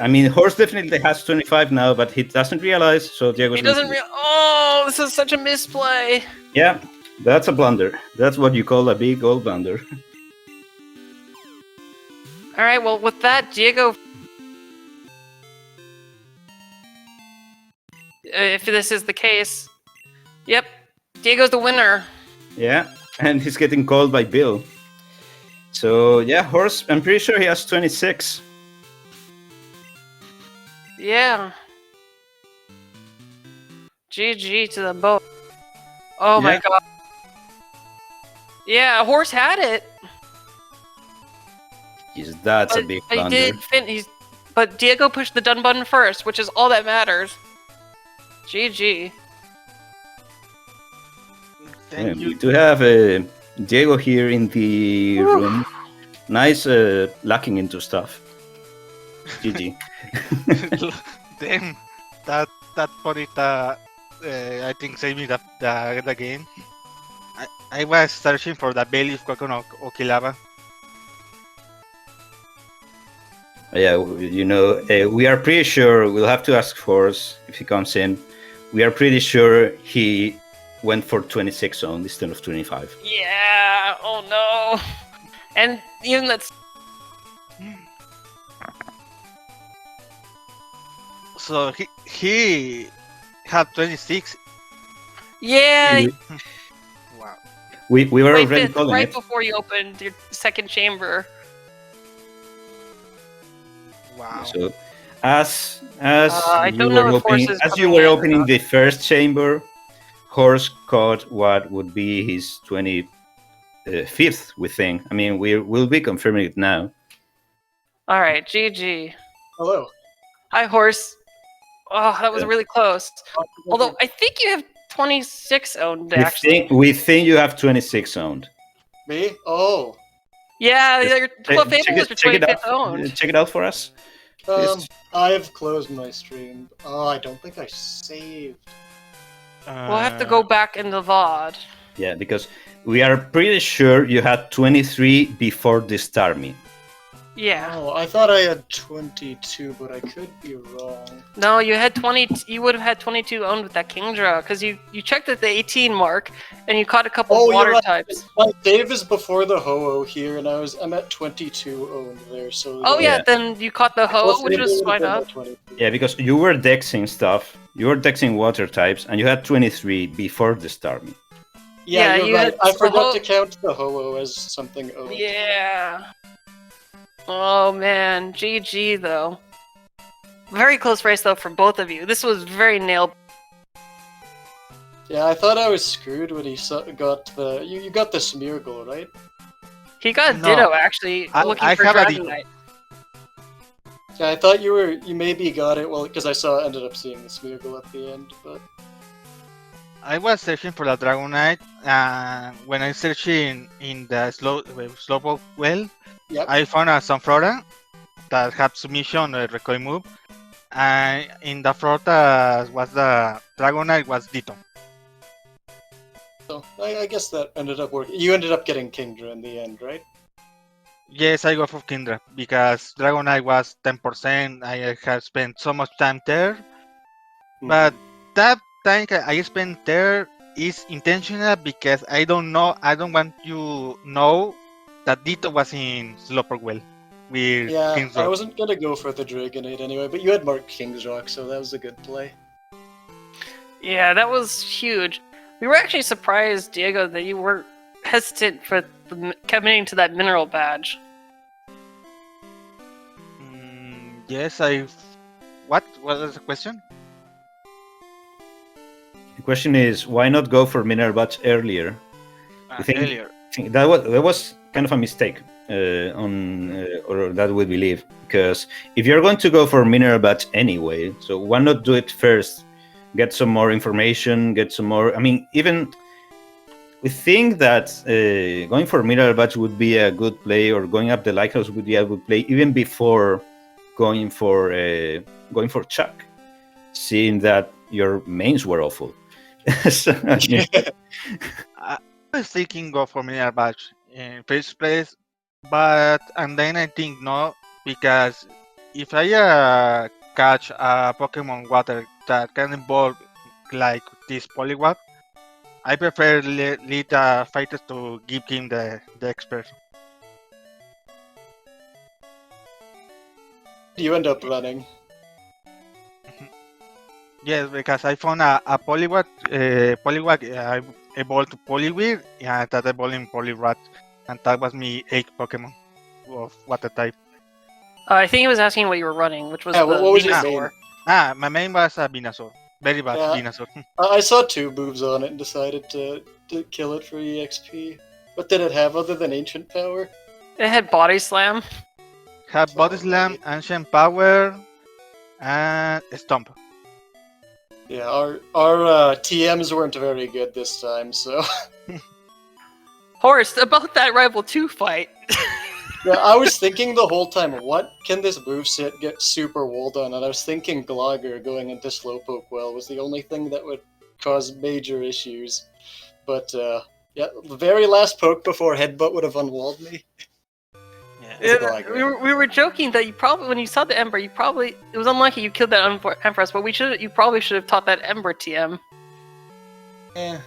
I mean, Horse definitely has 25 now, but he doesn't realize, so Diego's... He doesn't realize... Oh, this is such a misplay. Yeah, that's a blunder. That's what you call a big old blunder. Alright, well, with that, Diego... if this is the case... Yep, Diego's the winner. Yeah, and he's getting called by Bill. So, yeah, Horse, I'm pretty sure he has 26. Yeah. GG to the boat. Oh my god. Yeah, Horse had it. That's a big blunder. But Diego pushed the done button first, which is all that matters. GG. And we do have Diego here in the room. Nice locking into stuff. GG. Damn, that Ponyta, I think saved me the game. I was searching for the Bailiff Quackon Okilava. Yeah, you know, we are pretty sure, we'll have to ask Force if he comes in. We are pretty sure he went for 26 on instead of 25. Yeah, oh no. And even that's... So he had 26. Yeah. Wow. We were Wait, already Fifth, calling right it. before you opened your second chamber. Wow. So, as I you don't were know if Horse opening, is as you coming were in or opening not. the first chamber, Horse caught what would be his 25th, we think. I mean, we'll be confirming it now. All right, GG. Hello. Hi, Horse. Oh, that was Yeah. really close. Although I think you have 26 owned actually. We think you have 26 owned. Me? Oh. Yeah, Just your Fable was your check it 25th out. owned. Check it out for us. Yes. I've closed my stream. Oh, I don't think I saved. We'll have to go back in the VOD. Yeah, because we are pretty sure you had 23 before this army. Yeah. Oh, I thought I had 22, but I could be wrong. No, you had 20. You would have had 22 owned with that King Draw because you checked at the 18 mark and you caught a couple Oh, water you're right. types. My save is before the Ho-Oh here, and I'm at 22 owned there. So Oh yeah, Yeah. then you caught the Ho, which was fine fine up. Yeah, because you were dexing stuff. You were dexing water types, and you had 23 before this army. Yeah, Yeah, you're you right. had I the forgot Ho- to count the Ho-Oh as something owned. Yeah. Oh man, GG though. Very close race though for both of you. This was very nailed. Yeah, I thought I was screwed when he got the. You got the Smeargle, right? He got No, Ditto actually, looking I for have a Dragon Ditto. Knight. Yeah, I thought you maybe got it. Well, because I ended up seeing the Smeargle at the end, but. I was searching for the Dragonite, and when I searching in the Slowpoke well, Yep. I found a Sunflora that had submission recoil move, and in the Florida was the Dragonite was Ditto. So I guess that ended up working. You ended up getting Kingdra in the end, right? Yes, I go for Kindra because Dragonite was 10%. I have spent so much time there, but that time I spent there is intentional because I don't want you know that Ditto was in Slowpoke well with Yeah, King's I Rock. wasn't gonna go for the Dragonite anyway, but you had marked King's Rock, so that was a good play. Yeah, that was huge. We were actually surprised, Diego, that you were hesitant for committing to that mineral badge. Yes, I. What was the question? The question is, why not go for mineral badge earlier? I think Earlier. that was kind of a mistake or that we believe, because if you're going to go for mineral badge anyway, so why not do it first? Get some more information, get some more. I mean, even we think that going for mineral badge would be a good play, or going up the lighthouse would be a good play, even before going for Chuck, seeing that your mains were awful. So, I was thinking go for Mineral Badge in first place, but and then I think no, because if I catch a Pokemon Water that can evolve like this Poliwag, I prefer lead the fighters to give him the expert. You end up running. Yes, because I found a Poliwag, I evolved to Poliwhirl, and that evolved in Poliwrath, and that was my 8th Pokemon of Water type. I think he was asking what you were running, which was Yeah, the what was your Venusaur. main? My main was a Venusaur. Very bad Yeah. Venusaur. I saw 2 moves on it and decided to kill it for EXP. What did it have other than Ancient Power? It had Body Slam. Have Body Slam, Ancient Power, and Stomp. Yeah, our TMs weren't very good this time, so. Horse, about that Rival 2 fight. Yeah, I was thinking the whole time, what can this moveset get super walled on? And I was thinking Glogger going into Slowpoke well was the only thing that would cause major issues. But, yeah, the very last poke before Headbutt would have unwalled me. It's a Glogger. We were joking that you probably, when you saw the Ember, it was unlucky you killed that Empress, but you probably should have taught that Ember TM. Eh.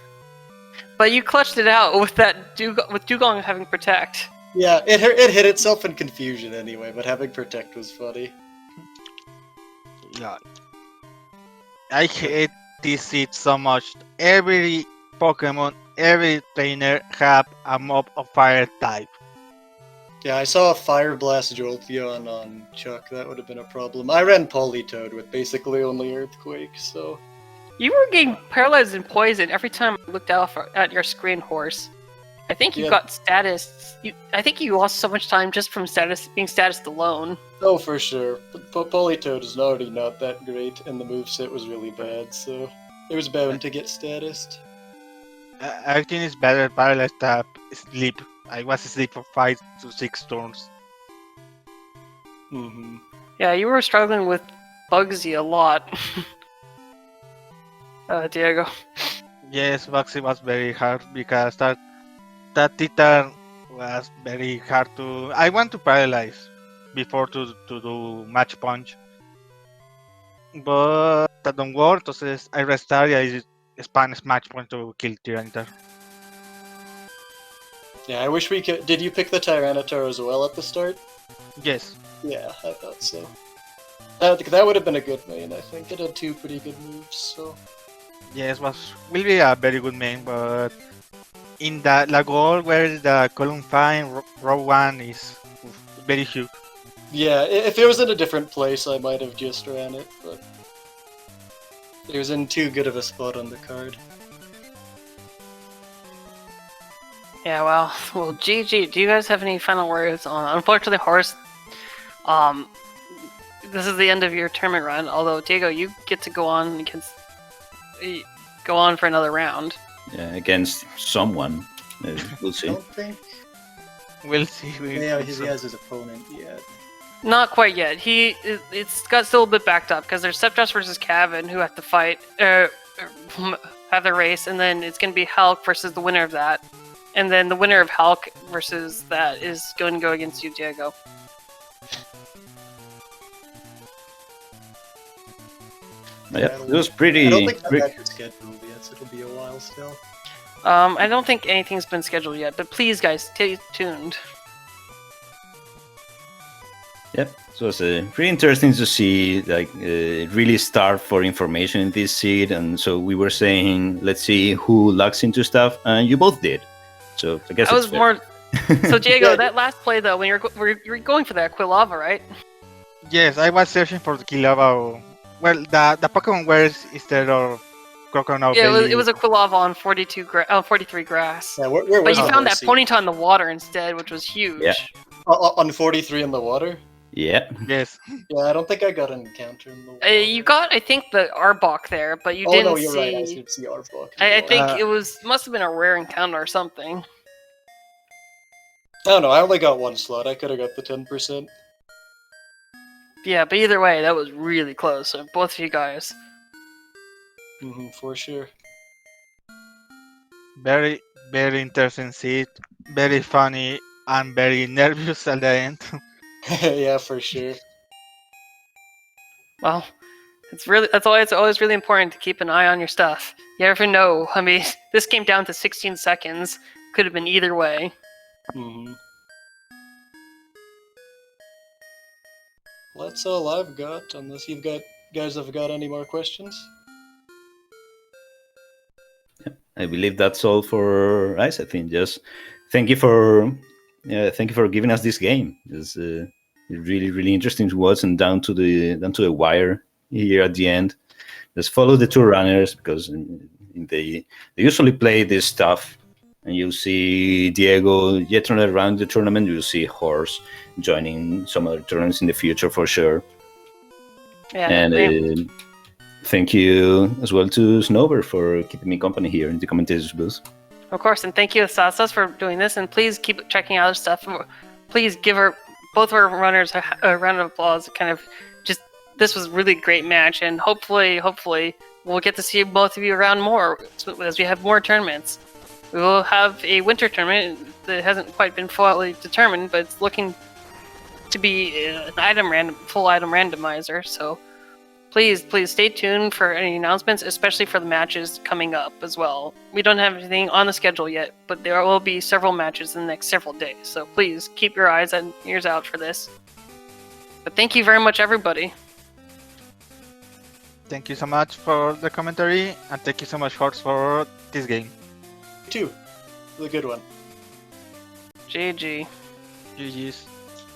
But you clutched it out with that with Dugong having Protect. Yeah, it hit itself in confusion anyway, but having Protect was funny. Yeah. I hate this seed so much. Every Pokemon, every trainer have a mob of fire type. Yeah, I saw a Fire Blast Jolteon on Chuck. That would have been a problem. I ran Politoed with basically only Earthquake, so... You were getting paralyzed and poisoned every time I looked out at your screen, Horse. I think you Yeah. got status. I think you lost so much time just from being status alone. Oh, for sure. But Politoed is already not that great, and the moveset was really bad, so... It was bound to get statused. I think it's better paralyzed type sleep. I was asleep for 5 to 6 turns. Mm-hmm. Yeah, you were struggling with Bugsy a lot. Diego. Yes, Bugsy was very hard because that Titan was very hard to. I want to paralyze before to do match punch, but that don't work. Entonces I restart y I spam match punch to kill Tyranitar. Yeah, I wish we could... Did you pick the Tyranitar as well at the start? Yes. Yeah, I thought so. That would have been a good main, I think. It had 2 pretty good moves, so... Yes, will be a very good main, but in the Lagol where the column 5 row 1 is very huge. Yeah, if it was in a different place, I might have just ran it, but... It was in too good of a spot on the card. Yeah, well, GG. Do you guys have any final words on? Unfortunately, Horse. This is the end of your tournament run. Although Diego, you get to go on against, go on for another round. Yeah, against someone. We'll I see. don't think... We'll see. Yeah, he has his opponent yet. Not quite yet. It's got still a bit backed up because there's Septos versus Kevin who have to fight, have the race, and then it's going to be Hulk versus the winner of that, and then the winner of Hulk versus that is going to go against you, Diego. Yeah, it was pretty. I don't think that match is scheduled yet, so it'll be a while still. I don't think anything's been scheduled yet, but please, guys, stay tuned. Yep, so it's pretty interesting to see really starve for information in this seed, and so we were saying let's see who locks into stuff, and you both did. So I guess I it's was fair. more. So Diego, Yeah. that last play though, when you're going for that Quilava, right? Yes, I was searching for the Kilava. Well, the Pokemon where instead of Crocodile Yeah, Belly. it was a Quilava on 43 grass. Yeah, where But was you the found that Mercy? Ponyta in the water instead, which was huge. Yeah. On 43 in the water? Yeah, Yes. Yeah, I don't think I got an encounter in the water. You got, I think, the Arbok there, but you Oh didn't no, you're see. right, I should see Arbok. I think Uh, it must have been a rare encounter or something. I don't know, I only got 1 slot, I could have got the 10%. Yeah, but either way, that was really close. So both of you guys. For sure. Very, very interesting seat. Very funny and very nervous at the end. Yeah, for sure. Well, that's always really important to keep an eye on your stuff. You never know. I mean, this came down to 16 seconds. Could have been either way. Well, that's all I've got, unless guys have got any more questions. I believe that's all for us. I think just thank you for giving us this game. It's really, really interesting to watch and down to the wire here at the end. Just follow the two runners because they usually play this stuff, and you'll see Diego yet another round the tournament. You'll see Horse joining some other tournaments in the future for sure. Yeah. And thank you as well to Snowbird for keeping me company here in the commentators booth. Of course, and thank you, Sasas, for doing this. And please keep checking out our stuff. Please give both our runners a round of applause. This was a really great match, and hopefully, we'll get to see both of you around more as we have more tournaments. We will have a winter tournament that hasn't quite been fully determined, but it's looking to be an full item randomizer. So please stay tuned for any announcements, especially for the matches coming up as well. We don't have anything on the schedule yet, but there will be several matches in the next several days. So please keep your eyes and ears out for this. But thank you very much, everybody. Thank you so much for the commentary, and thank you so much, Horse, for this game. 2. The good one. GG. GG's.